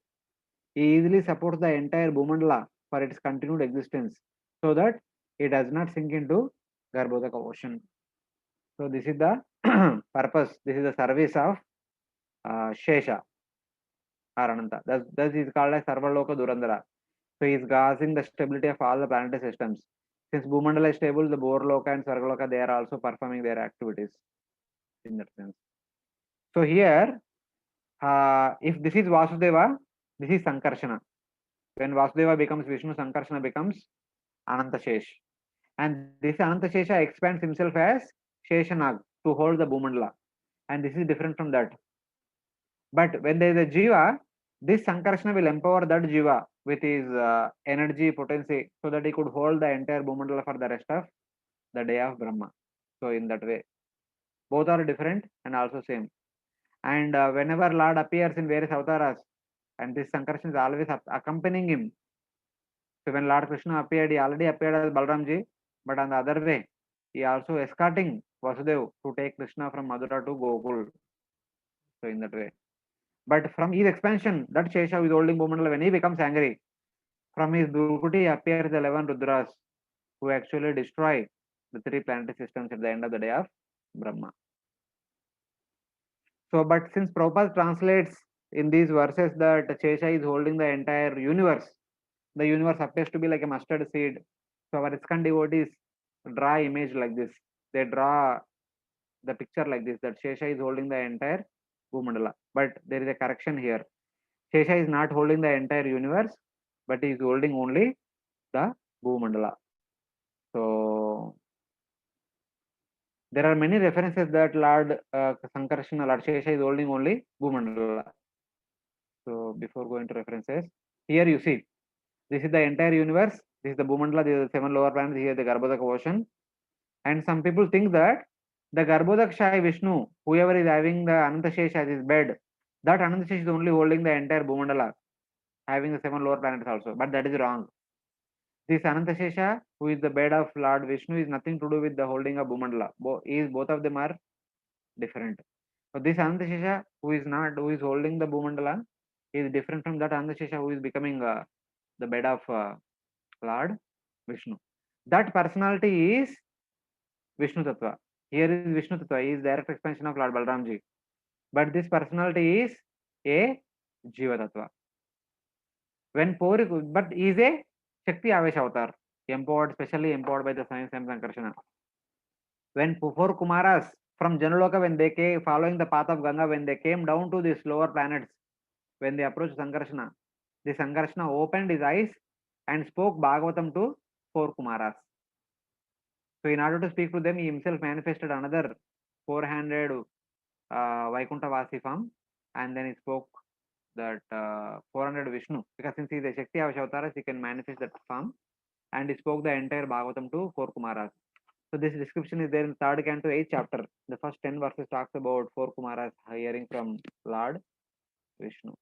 He easily supports the entire Bhumandala for its continued existence so that it does not sink into Garbhodaka ocean. So this is the purpose, this is the service of Shesha or Ananta. Thus is called as Sarvaloka Durandara. So he is gauging the stability of all the planetary systems. Since Bhumandala is stable, the Borloka and Sargaloka, they are also performing their activities in that sense. So here, if this is Vasudeva, this is Sankarshana. When Vasudeva becomes Vishnu, Sankarshana becomes Ananta Shesh. And this Ananta Shesha expands himself as Sheshanag to hold the Bhumandala. And this is different from that. But when there is a Jiva, this Sankarshana will empower that Jiva with his energy, potency, so that he could hold the entire Bhumandala for the rest of the day of Brahma. So in that way, both are different and also same. And whenever Lord appears in various avatars, and this Sankarsana is always accompanying him. So when Lord Krishna appeared, he already appeared as Balramji, but on the other way, he also escorting Vasudev to take Krishna from Madura to Gokul. So in that way. But from his expansion, that Shesha is holding Bhumandala, when he becomes angry, from his Dukuti appears the 11 Rudras, who actually destroy the 3 planetary systems at the end of the day of Brahma. So, but since Prabhupada translates in these verses that Shesha is holding the entire universe, the universe appears to be like a mustard seed. So our ISKCON devotees draw image like this. They draw the picture like this, that Shesha is holding the entire Bhumandala. But there is a correction here. Shesha is not holding the entire universe, but he is holding only the Bhumandala. So there are many references that Lord Sankarsana, Lord Shesha is holding only Bhumandala. So before going to references, here you see, this is the entire universe. This is the Bhumandala, this is the 7 lower planets, here the Garbhodaka ocean. And some people think that the Garbhodakshai Vishnu, whoever is having the Anantashesha as his bed, that Anantashesha is only holding the entire Bhumandala, having the 7 lower planets also. But that is wrong. This Anantashesha, who is the bed of Lord Vishnu, is nothing to do with the holding of Bhumandala. Both of them are different. So this Anantashesha, who is holding the Bhumandala, is different from that Anantashesha who is becoming the bed of Lord Vishnu. That personality is Vishnu Tattva. Here is Vishnu Tattva, he is direct expansion of Lord Balramji. But this personality is a Jiva Tattva. But he is a Shakti Avesh avatar, specially empowered by the science and Sankarsana. When 4 Kumaras from Janaloka, when they came following the path of Ganga, when they came down to these lower planets, when they approached Sankarsana, the Sankarsana opened his eyes and spoke Bhagavatam to 4 Kumaras. So in order to speak to them, he himself manifested another 400 Vaikuntha Vasi form, and then he spoke that 400 Vishnu, because since he is a Shakti Avataras, he can manifest that form, and he spoke the entire Bhagavatam to 4 Kumaras. So this description is there in 3rd canto 8th chapter. The first 10 verses talks about 4 Kumaras hearing from Lord Vishnu,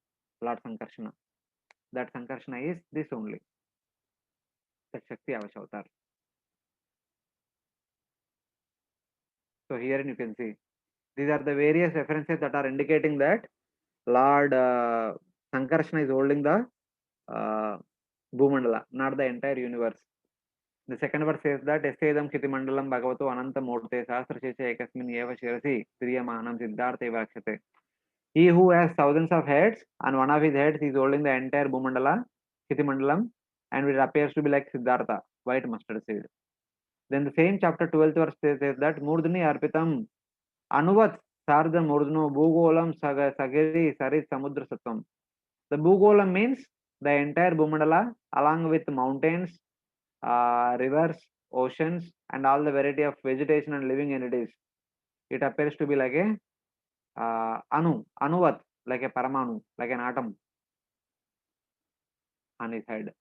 Lord Sankarsana. That Sankarsana is this only, the Shakti Avataras. So here you can see, these are the various references that are indicating that Lord Sankarsana is holding the Bhumandala, not the entire universe. The second verse says that Esedam Kiti Mandalam Bhagavato Ananta Murte Sastra Shesha Ekasmin Eva Shirasi Triyamanam Siddhartha Vakshate. He who has thousands of heads, and one of his heads is holding the entire Bhumandala, Kiti Mandalam, and it appears to be like Siddhartha, white mustard seed. Then the same chapter 12th verse says that Murdhani Arpitam Anuvat Sarda Murdhno Bhugolam Sagiri Sarit Samudra Sattvam. The Bhugolam means the entire Bhumandala along with mountains, rivers, oceans, and all the variety of vegetation and living entities. It appears to be like a Anuvat, like a Paramanu, like an atom on his head.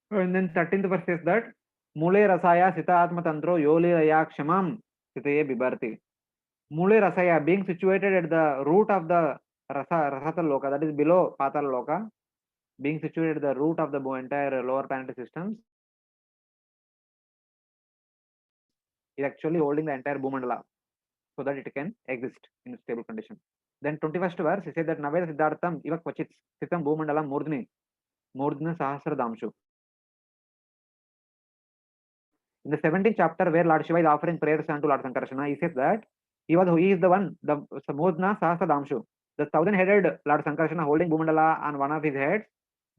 And then 13th verse says that Mule Rasaya Sita Atma Tantro Yoli Raya Kshamam Sitaye Bibarti. Mule Rasaya, being situated at the root of the Rasatal Loka, that is below Patal Loka, being situated at the root of the entire lower planetary systems, is actually holding the entire Bhumandala so that it can exist in a stable condition. Then 21st verse, he said that Naveda Siddhartham Iva Kvachit Sitam Bhumandalam Murdhna Sahasra Damshu. In the 17th chapter, where Lord Shiva is offering prayers unto Lord Sankarsana, he says that he is the one, the Murdhna Sahasra Damshu, the 1000-headed Lord Sankarsana holding Bhumandala on one of his heads,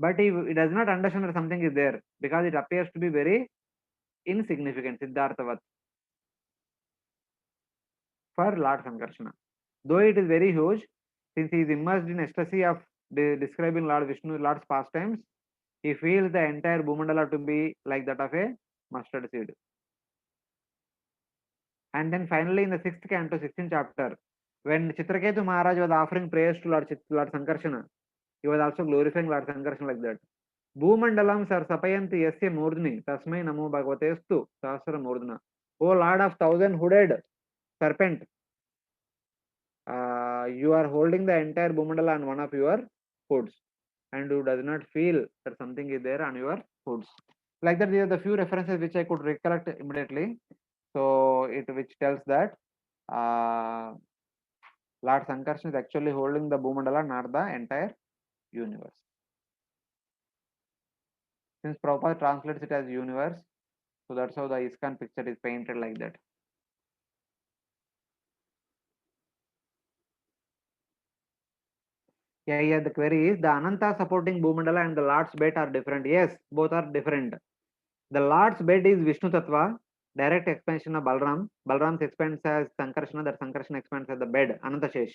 but he does not understand that something is there because it appears to be very insignificant, Siddharthavat, for Lord Sankarsana. Though it is very huge, since he is immersed in ecstasy of describing Lord Vishnu, Lord's pastimes, he feels the entire Bhumandala to be like that of a mustard seed. And then finally in the 6th canto, 16th chapter, when Chitraketu Maharaj was offering prayers to Lord Sankarsana, he was also glorifying Lord Sankarsana like that. Bhumandalam sar sapayanti yasya murdhni tasmai namo bhagavatestu sahasra murdhna. O Lord of 1000-hooded serpent, you are holding the entire Bhumandala on one of your hoods, and you does not feel that something is there on your hoods. Like that, these are the few references which I could recollect immediately. So which tells that Lord Sankarsana is actually holding the Bhumandala, not the entire universe. Since Prabhupada translates it as universe, so that's how the ISKCON picture is painted like that. Yeah, the query is the Ananta supporting Bhumandala and the Lord's bed are different. Yes, both are different. The Lord's bed is Vishnu Tattva, direct expansion of Balram. Balram expands as Sankarsana, that Sankarsana expands as the bed, Ananta Shesh.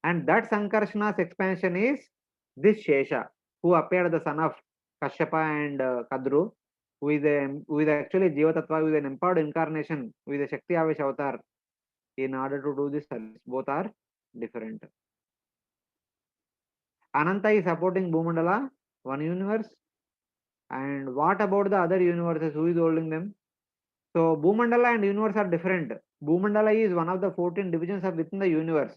And that Sankarsana's expansion is this Shesha, who appeared the son of Kashyapa and Kadru, who is actually Jiva Tattva, who is an empowered incarnation, who is a Shakti Avesh avatar in order to do this service. Both are different. Ananta is supporting Bhumandala, one universe. And what about the other universes? Who is holding them? So Bhumandala and universe are different. Bhumandala is one of the 14 divisions of within the universe.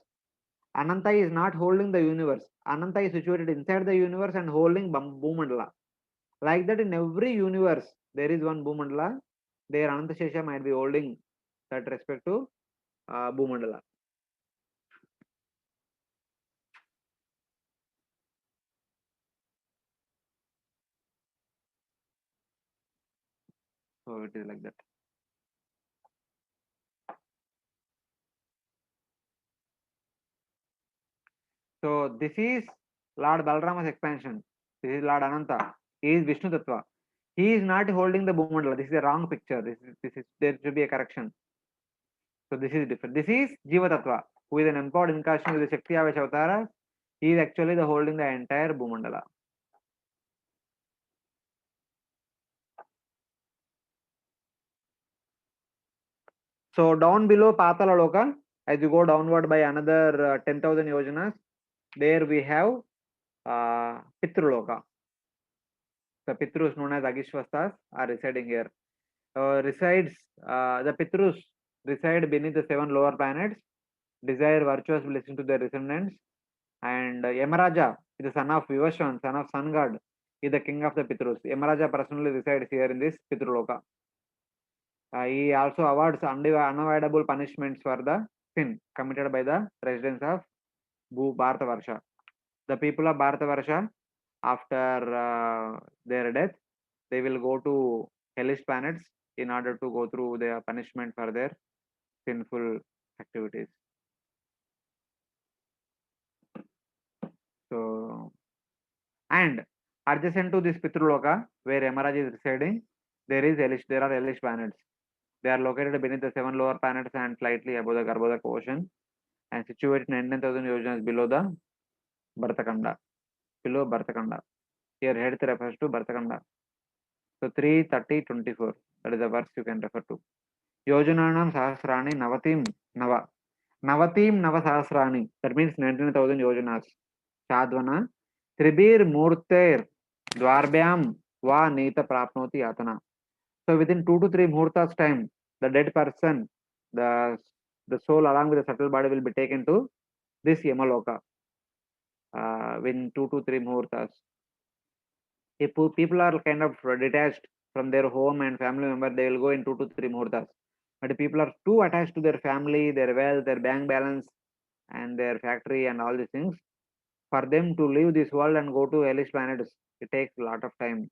Ananta is not holding the universe. Ananta is situated inside the universe and holding Bhumandala. Like that, in every universe, there is one Bhumandala. There Ananta Shesha might be holding that respect to Bhumandala. So it is like that. So this is Lord Balarama's expansion. This is Lord Ananta. He is Vishnu Tattva. He is not holding the Bhumandala. This is a wrong picture. This is there should be a correction. So this is different. This is Jiva Tattva, who is an empowered incarnation with the Shakti Avesh Avatara. He is actually the holding the entire Bhumandala. So down below Patala Loka, as you go downward by another 10,000 yojanas, there we have Pitruloka. The Pitrus known as Agishwastas are residing here. The Pitrus reside beneath the 7 lower planets, desire virtuous blessing to their descendants, and Yamaraja is the son of Vivaswan, son of Sun God, is the king of the Pitrus. Yamaraja personally resides here in this Pitruloka. He also awards unavoidable punishments for the sin committed by the residents of Bharatavarsha. The people of Bharatavarsha, after their death, they will go to hellish planets in order to go through their punishment for their sinful activities. So, and adjacent to this Pitruloka, where Yamaraj is residing, there are hellish planets. They are located beneath the 7 lower planets and slightly above the Garbhodak ocean, and situated 19,000 yojanas below the Bhartakanda. Below Bhartakanda. Here head refers to Bhartakanda. So 3:30:24. That is the verse you can refer to. Yojananam Sahasrani Navatim Nava. Navatim Nava Sahasrani. That means 19,000 yojanas. Chadvana. Tribir Murter Dwarbhyam Va Nita Prapnoti Atana. So within 2 to 3 muhurtas time, the dead person, the soul along with the subtle body will be taken to this Yamaloka within 2 to 3 muhurtas. If people are kind of detached from their home and family member, they will go in 2 to 3 muhurtas. But if people are too attached to their family, their wealth, their bank balance, and their factory and all these things, for them to leave this world and go to hellish planets, it takes a lot of time.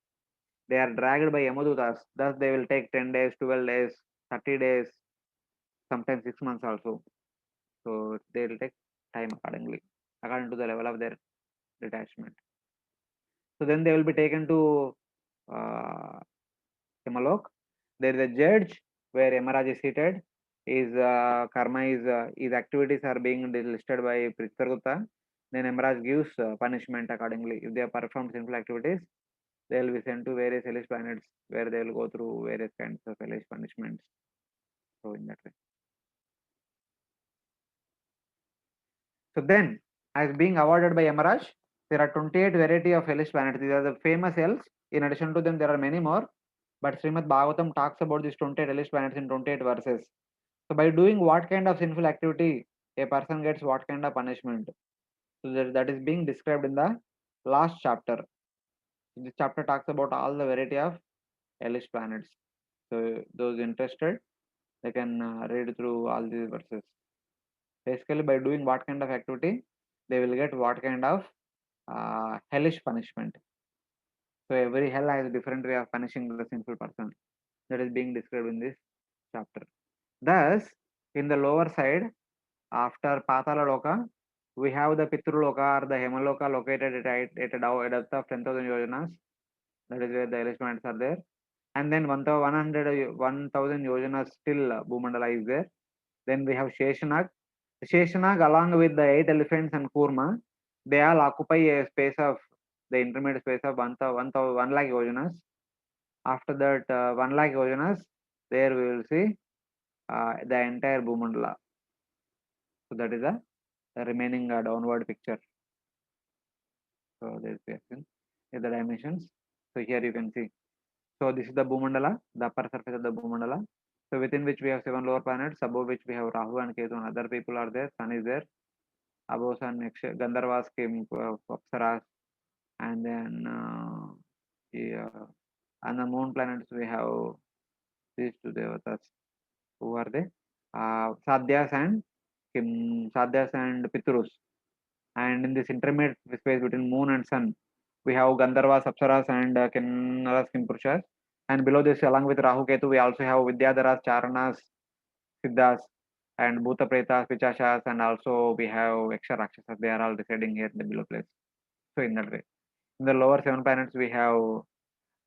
They are dragged by Yamadutas. Thus, they will take 10 days, 12 days, 30 days, sometimes 6 months also. So, they will take time accordingly, according to the level of their detachment. So, then they will be taken to Himalok. There is a judge where Yamaraj is seated. His karma his activities are being listed by Pritargutta. Then Yamaraj gives punishment accordingly. If they have performed sinful activities, they will be sent to various hellish planets where they will go through various kinds of hellish punishments. So in that way. So then, as being awarded by Yamaraj, there are 28 variety of hellish planets. These are the famous hells. In addition to them, there are many more. But Srimad Bhagavatam talks about these 28 hellish planets in 28 verses. So by doing what kind of sinful activity, a person gets what kind of punishment. So that is being described in the last chapter. This chapter talks about all the variety of hellish planets. So those interested, they can read through all these verses. Basically, by doing what kind of activity, they will get what kind of hellish punishment. So every hell has a different way of punishing the sinful person. That is being described in this chapter. Thus, in the lower side, after Patala Loka, we have the Pitruloka or the Hemaloka located at a depth of 10,000 yojanas. That is where the hellish planets are there. And then 1,000 yojanas still Bhumandala is there. Then we have Sheshanag. Sheshanag along with the 8 elephants and Kurma, they all occupy a space of the intermediate space of 1 lakh yojanas. After that 1 lakh yojanas, there we will see the entire Bhumandala. So that is the the remaining downward picture. So there is the dimensions. So here you can see. So this is the Bhumandala, the upper surface of the Bhumandala. So within which we have 7 lower planets, above which we have Rahu and Ketu and other people are there. Sun is there. Above Sun, Gandharvas came, Apsaras, and then on the moon planets we have these two devatas. Who are they? Sadhyas and Sadhyas and Pitrus. And in this intermediate space between moon and sun, we have Gandharvas, Apsaras, and Kinnaras, Kimpurushas. And below this, along with Rahu Ketu, we also have Vidyadharas, Charanas, Siddhas, and Bhuta Pretas, Pichashas, and also we have Yaksha Rakshasas. They are all residing here in the below place. So in that way. In the lower 7 planets, we have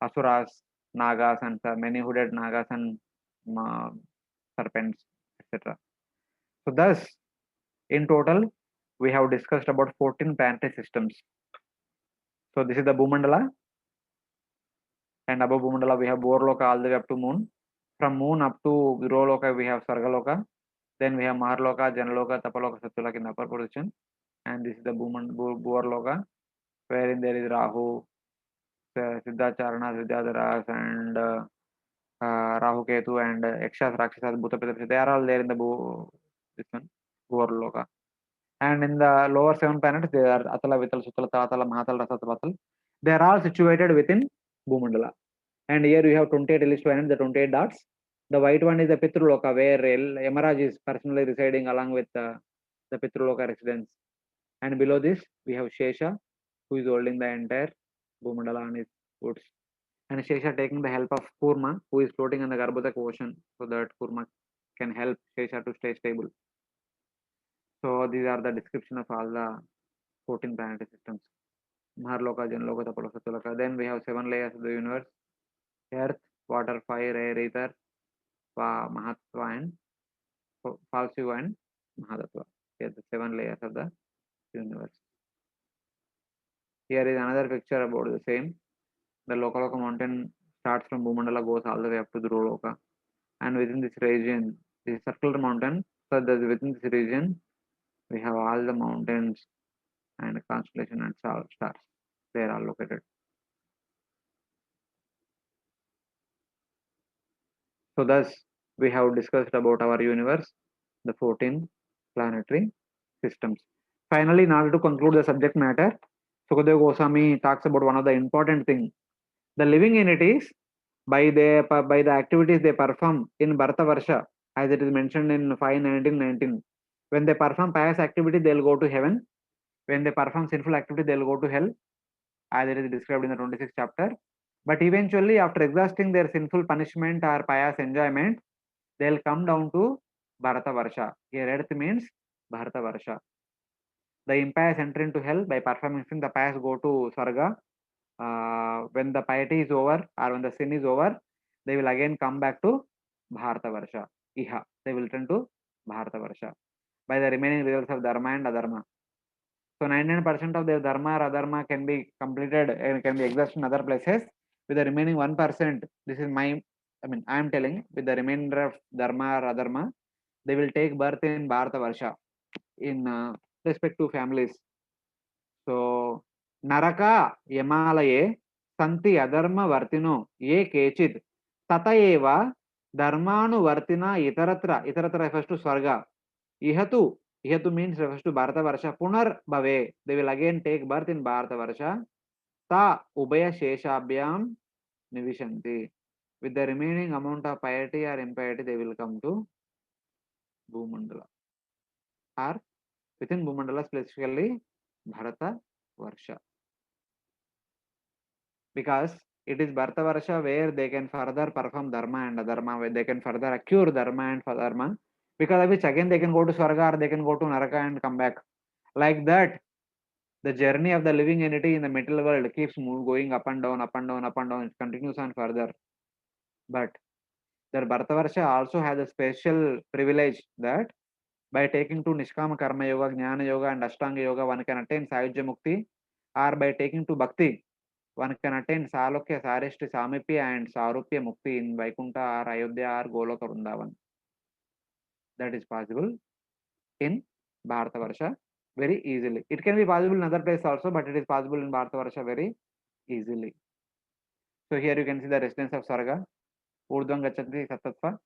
Asuras, Nagas, and many hooded Nagas and uh, serpents, etc. So thus, in total, we have discussed about 14 planetary systems. So this is the Bhumandala, and above Bhumandala we have Borloka all the way up to moon. From moon up to Viroloka we have Sargaloka. Then we have Maharloka, Janaloka, Tapaloka, Satyaloka in the upper position. And this is the Borloka, wherein there is Rahu, Siddhacharana, Vidyadharas, and Rahu Ketu, and Yakshas, Rakshasas, Bhuta Preta. They are all there in the this one, Borloka. And in the lower 7 planets, they are Atala, Vital, Sutala, Tatala, Mahatala, Rasatala. They are all situated within Bhumandala. And here you have 28 illustrated planets, the 28 dots. The white one is the Pitruloka, where Yamaraj is personally residing along with the Pitruloka residents. And below this, we have Shesha, who is holding the entire Bhumandala on his woods. And Shesha taking the help of Kurma, who is floating on the Garbhodak ocean, so that Kurma can help Shesha to stay stable. So these are the description of all the 14 planetary systems. Maharloka, Janaloka, Tapaloka, Satyaloka. Then we have 7 layers of the universe: earth, water, fire, air, ether, Mahatva, and Falsiva, and Mahadatva. Here the 7 layers of the universe. Here is another picture about the same. The Lokaloka mountain starts from Bhumandala, goes all the way up to Dhruloka. And within this region, this circular mountain, so within this region, we have all the mountains and constellation and stars. They are all located. So thus, we have discussed about our universe, the 14 planetary systems. Finally, in order to conclude the subject matter, Sukadeva Goswami talks about one of the important things. The living entities, by the activities they perform in Bharata Varsha, as it is mentioned in 5:19:19, when they perform pious activity, they will go to heaven. When they perform sinful activity, they will go to hell, as it is described in the 26th chapter. But eventually, after exhausting their sinful punishment or pious enjoyment, they will come down to Bharata Varsha. Here, earth means Bharata Varsha. The impious enter into hell by performing sin. The pious go to Swarga. When the piety is over or when the sin is over, they will again come back to Bharata Varsha. Iha. They will return to Bharata Varsha by the remaining results of Dharma and Adharma. So 99% of their Dharma or Adharma can be completed and can be exhausted in other places. With the remaining 1%, this is I am telling, with the remainder of Dharma or Adharma, they will take birth in Bharata Varsha in respective families. So Naraka Yamalaye Santi Adharma Vartino Ye Kechid Tata Eva Dharmanu Vartina Itaratra refers to Swarga. Ihatu means refers to Bharata Varsha. Punar Bhave, they will again take birth in Bharata Varsha. Ta Ubaya Sheshabhyam Nivishanti. With the remaining amount of piety or impiety, they will come to Bhumandala. Or within Bhumandala, specifically Bharata Varsha. Because it is Bharata Varsha where they can further perform Dharma and Adharma, where they can further accrue Dharma and Dharma, because of which again they can go to Swarga or they can go to Naraka and come back. Like that, the journey of the living entity in the material world keeps going up and down, up and down, up and down. It continues on further. But the Bharata Varsha also has a special privilege that by taking to Nishkama Karma Yoga, Jnana Yoga, and Ashtanga Yoga, one can attain Sayujya Mukti, or by taking to Bhakti, one can attain Salokya, Sarishti, Samipya, and Sarupya Mukti in Vaikuntha or Ayodhya or Goloka Vrindavan. That is possible in Bharata Varsha. very easily. It can be possible in other places also, but it is possible in Bharatavarsha very easily. So here you can see the residence of Sarga. Urdhvam Gachanti Sattva.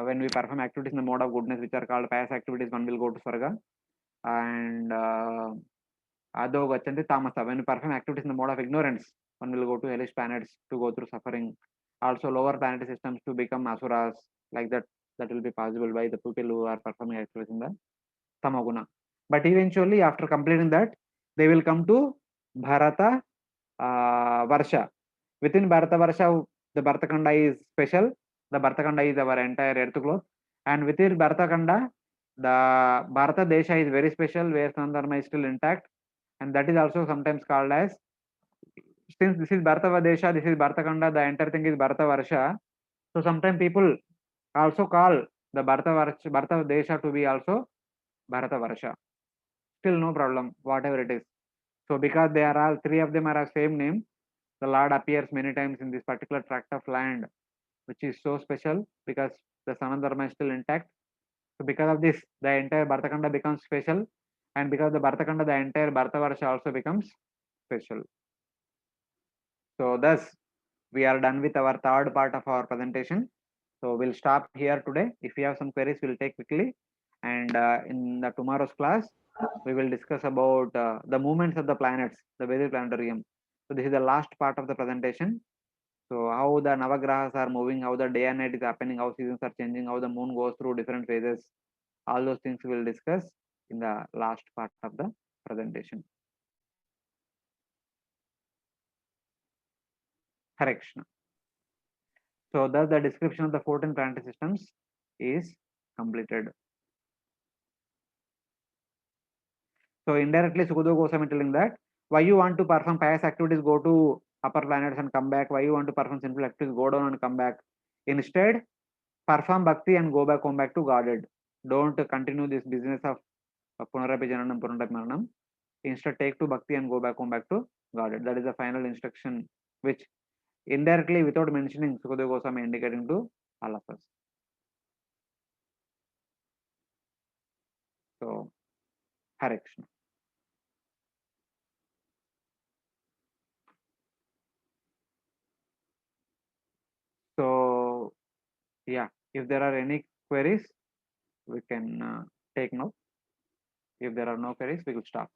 When we perform activities in the mode of goodness, which are called pious activities, one will go to Sarga. And Adho Gachanti Tamasa. When we perform activities in the mode of ignorance, one will go to hellish planets to go through suffering. Also lower planetary systems to become asuras. Like that, that will be possible by the people who are performing activities in the Tamaguna. But eventually, after completing that, they will come to Bharata Varsha. Within Bharata Varsha, the Bhartakanda is special. The Bhartakanda is our entire earth globe. And within Bhartakanda, the Bharata Desha is very special, where Sanadharma is still intact. And that is also sometimes called as, since this is Bharata Desha, this is Bhartakanda, the entire thing is Bharata Varsha. So sometimes people also call the Bharata Desha to be also Bharata Varsha. Still no problem, whatever it is. So because they are all, three of them are of same name, the Lord appears many times in this particular tract of land, which is so special because the Sanadharma is still intact. So because of this, the entire Bhartakanda becomes special, and because of the Bhartakanda, the entire Bharatavarsha also becomes special. So thus, we are done with our third part of our presentation. So we'll stop here today. If you have some queries, we'll take quickly. And in the tomorrow's class, we will discuss about the movements of the planets, the Vedic planetarium. So this is the last part of the presentation. So how the Navagrahas are moving, how the day and night is happening, how seasons are changing, how the moon goes through different phases. All those things we will discuss in the last part of the presentation. Hare Krishna. So thus the description of the 14 planetary systems is completed. So indirectly Sukadeva Goswami telling that why you want to perform pious activities, go to upper planets and come back. Why you want to perform sinful activities, go down and come back. Instead, perform bhakti and go back home back to Godhead. Don't continue this business of Punarapi Jananam, Punarapi Maranam. Instead, take to bhakti and go back home back to Godhead. That is the final instruction, which indirectly, without mentioning, Sukadeva Goswami indicating to all of us. So, Hare Krishna. So, yeah, if there are any queries, we can take now. If there are no queries, we will stop.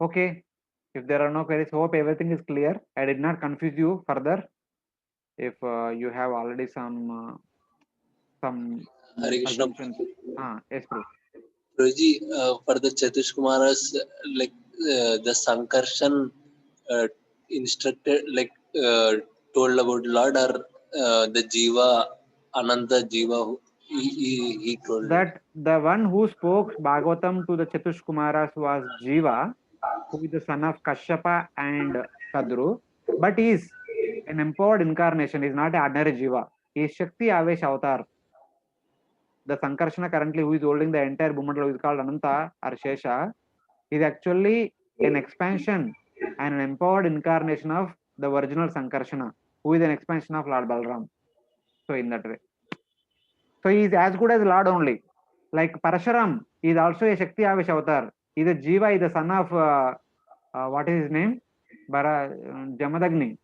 Okay, if there are no queries, hope everything is clear. I did not confuse you further. If you have already some Hare Krishna. assumptions. Yes, Prabhu. Prabhuji, for the Chatush Kumaras, like the Sankarshan instructed, like told about Lord, or the Jiva, Ananta Jiva, he told That the one who spoke Bhagavatam to the Chatush Kumaras was Jiva, who is the son of Kashyapa and Kadru, but he is an empowered incarnation. He is not an ordinary Jiva. He is Shakti Avesh Avatar. The Sankarshana currently, who is holding the entire Bhumandala, who is called Ananta or Shesha, is actually an expansion and an empowered incarnation of the original Sankarshana, who is an expansion of Lord Balram. So in that way. So he is as good as Lord only. Like Parashuram is also a Shakti Avesh Avatar. He is a Jiva, he is the son of what is his name? Jamadagni.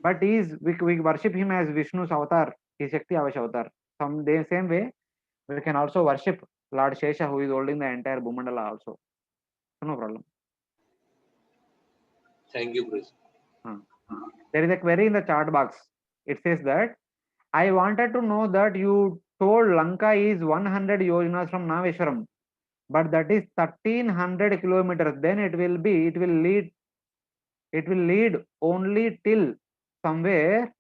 But we worship him as Vishnu's avatar, he is Shakti Avesh Avatar. From the same way, we can also worship Lord Shesha, who is holding the entire Bhumandala also. So no problem. Thank you, Prabhuji. There is a query in the chat box. It says that I wanted to know that you told Lanka is 100 yojanas from Naveshwaram, but that is 1300 kilometers. Then it will lead only till somewhere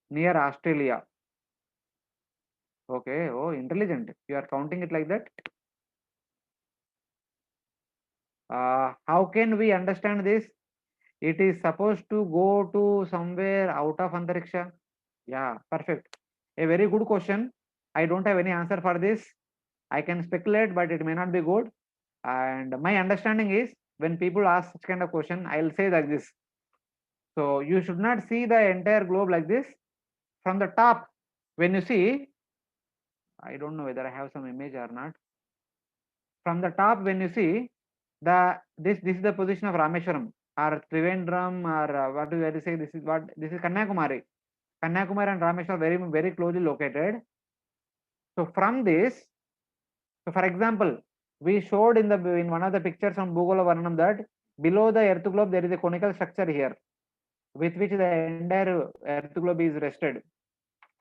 near Australia. Okay, oh, intelligent. You are counting it like that. How can we understand this? It is supposed to go to somewhere out of Antariksha. Yeah, perfect. A very good question. I don't have any answer for this. I can speculate, but it may not be good. And my understanding is, when people ask such kind of question, I'll say like this. So you should not see the entire globe like this. From the top, when you see, I don't know whether I have some image or not. From the top, when you see this is the position of Rameshwaram or Trivandrum, or what do you say? This is Kanyakumari. Kanyakumari and Rameshwaram very closely located. So from this, so for example, we showed in one of the pictures on Bhugola Varanam that below the earth globe there is a conical structure here with which the entire earth globe is rested.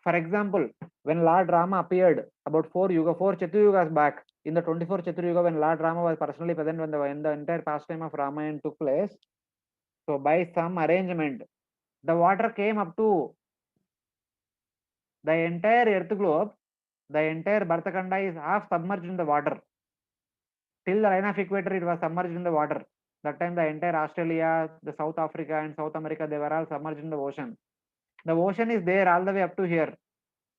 For example, when Lord Rama appeared about four Chaturyugas back, in the 24th Chaturyuga, when Lord Rama was personally present when the entire pastime of Ramayana took place, so by some arrangement, the water came up to the entire earth globe. The entire Bhartakanda is half submerged in the water. Till the line of equator, it was submerged in the water. That time, the entire Australia, the South Africa, and South America, they were all submerged in the ocean. The ocean is there all the way up to here,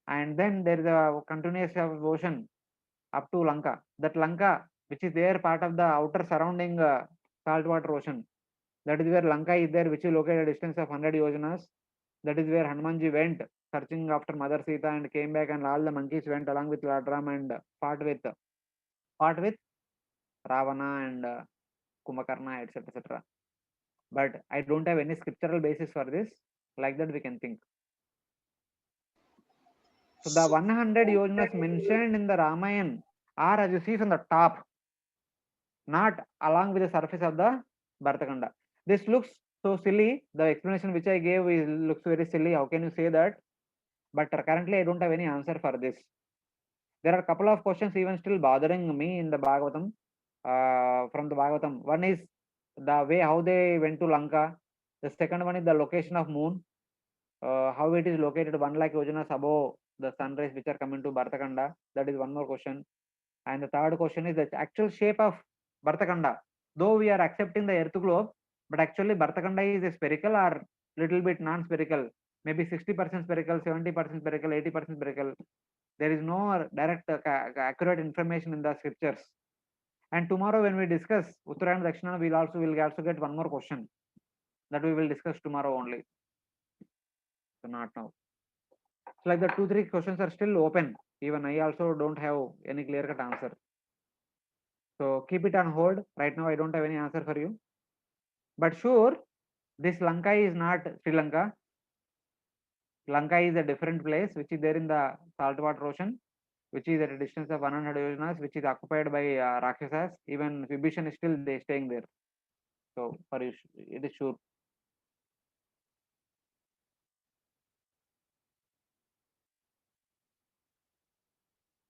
and then there is a continuous of ocean up to Lanka. That Lanka, which is there, part of the outer surrounding saltwater ocean, that is where Lanka is there, which is located at a distance of 100 yojanas. That is where Hanumanji went searching after Mother Sita and came back, and all the monkeys went along with Lord Rama and fought with Ravana and Kumakarna, etc. etc. But I don't have any scriptural basis for this. Like that, we can think. So the 100 yojanas mentioned in the Ramayana are, as you see, from the top, not along with the surface of the Bhartakanda. This looks so silly. The explanation which I gave looks very silly. How can you say that? But currently, I don't have any answer for this. There are a couple of questions even still bothering me in the Bhagavatam. From the Bhagavatam, one is the way how they went to Lanka. The second one is the location of moon. How it is located 1 lakh yojanas above the sun rays which are coming to Bhartakanda. That is one more question. And the third question is the actual shape of Bhartakanda. Though we are accepting the earth globe, but actually Bhartakanda is a spherical or little bit non-spherical. Maybe 60% spherical, 70% spherical, 80% spherical. There is no direct accurate information in the scriptures. And tomorrow when we discuss Uttara and Dakshina, we'll also get one more question that we will discuss tomorrow only. So not now. So like the 2-3 questions are still open. Even I also don't have any clear-cut answer. So keep it on hold. Right now I don't have any answer for you. But sure, this Lanka is not Sri Lanka. Lanka is a different place which is there in the saltwater ocean, which is at a distance of 100 yojanas, which is occupied by Rakshasas. Even Vibhishan is still staying there. So for you, it is sure.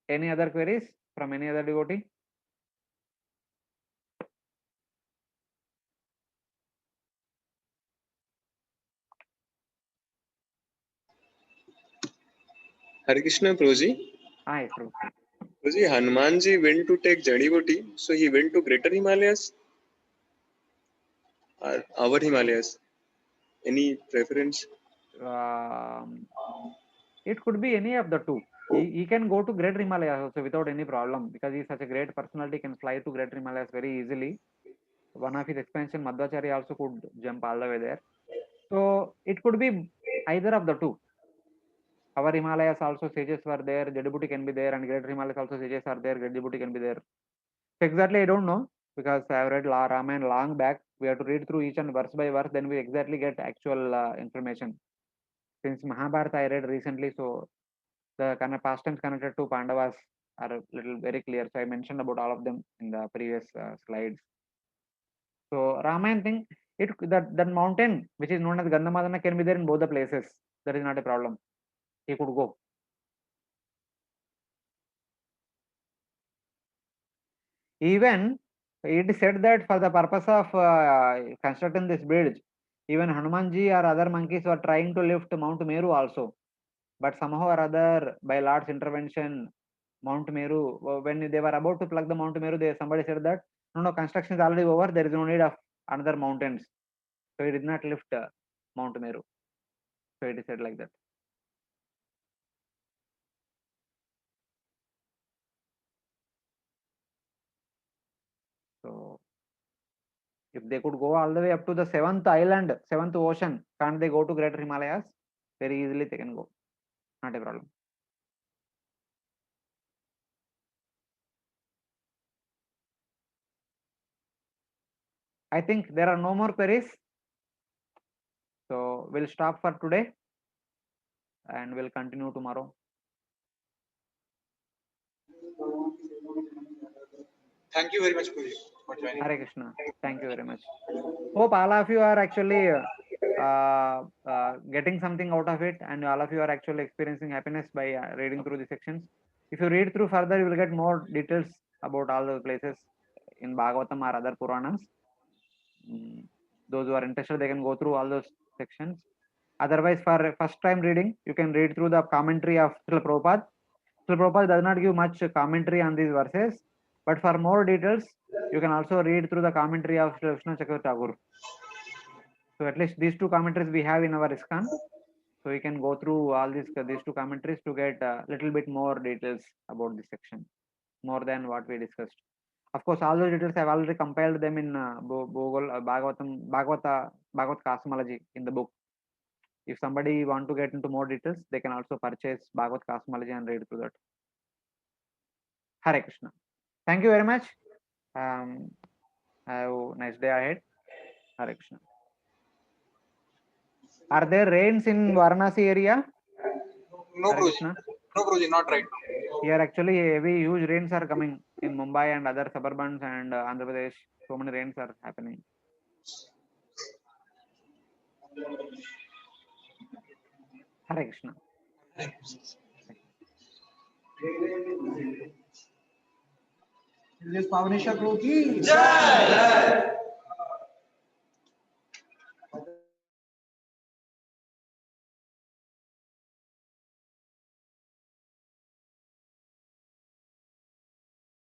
Any other queries from any other devotee? Hare Krishna, Prabhuji. Ah, yes, true. Prabhuji, Hanumanji went to take Jadi Booty, so he went to Greater Himalayas or our Himalayas. Any preference? It could be any of the two. He can go to Great Himalayas also without any problem, because he is such a great personality, can fly to Great Himalayas very easily. One of his expansion, Madhvacharya, also could jump all the way there. So it could be either of the two. Our Himalayas also sages were there, Jadibuti can be there, and Great Himalayas also sages are there, Jadibuti can be there. So exactly I don't know, because I have read Ramayana long back. We have to read through each and verse by verse, then we exactly get actual information. Since Mahabharata I read recently, so the kind of past tense connected to Pandavas are a little very clear. So I mentioned about all of them in the previous slides. So Ramayana thing, that mountain which is known as Gandhamadana can be there in both the places. That is not a problem. He could go. Even it is said that for the purpose of constructing this bridge, even Hanumanji or other monkeys were trying to lift Mount Meru also. But somehow or other, by Lord's intervention, Mount Meru, when they were about to plug the Mount Meru, somebody said that no, construction is already over. There is no need of another mountains. So he did not lift Mount Meru. So it is said like that. If they could go all the way up to the 7th island, 7th ocean, can't they go to Greater Himalayas? Very easily they can go. Not a problem. I think there are no more queries. So we'll stop for today and we'll continue tomorrow. Thank you very much, Prabhuji, for joining. Hare Krishna. Thank you very much. Hope all of you are actually getting something out of it, and all of you are actually experiencing happiness by reading through the sections. If you read through further, you will get more details about all the places in Bhagavatam or other Puranas. Those who are interested, they can go through all those sections. Otherwise, for first time reading, you can read through the commentary of Srila Prabhupada. Srila Prabhupada does not give much commentary on these verses, but for more details, you can also read through the commentary of Srila Vishnu Chakravarti Thakur. So at least these two commentaries we have in our ISKCON. So we can go through all these two commentaries to get a little bit more details about this section, more than what we discussed. Of course, all those details I have already compiled them in Bhagavata Cosmology in the book. If somebody want to get into more details, they can also purchase Bhagavata Cosmology and read through that. Hare Krishna. Thank you very much. Have a nice day ahead. Hare Krishna. Are there rains in Varanasi area? No, Hare Prabhuji. Krishna. No, Prabhuji, not right. Here actually heavy huge rains are coming in Mumbai and other suburbans and Andhra Pradesh. So many rains are happening. Hare Krishna. Pavaneswar Prabhu ki jai.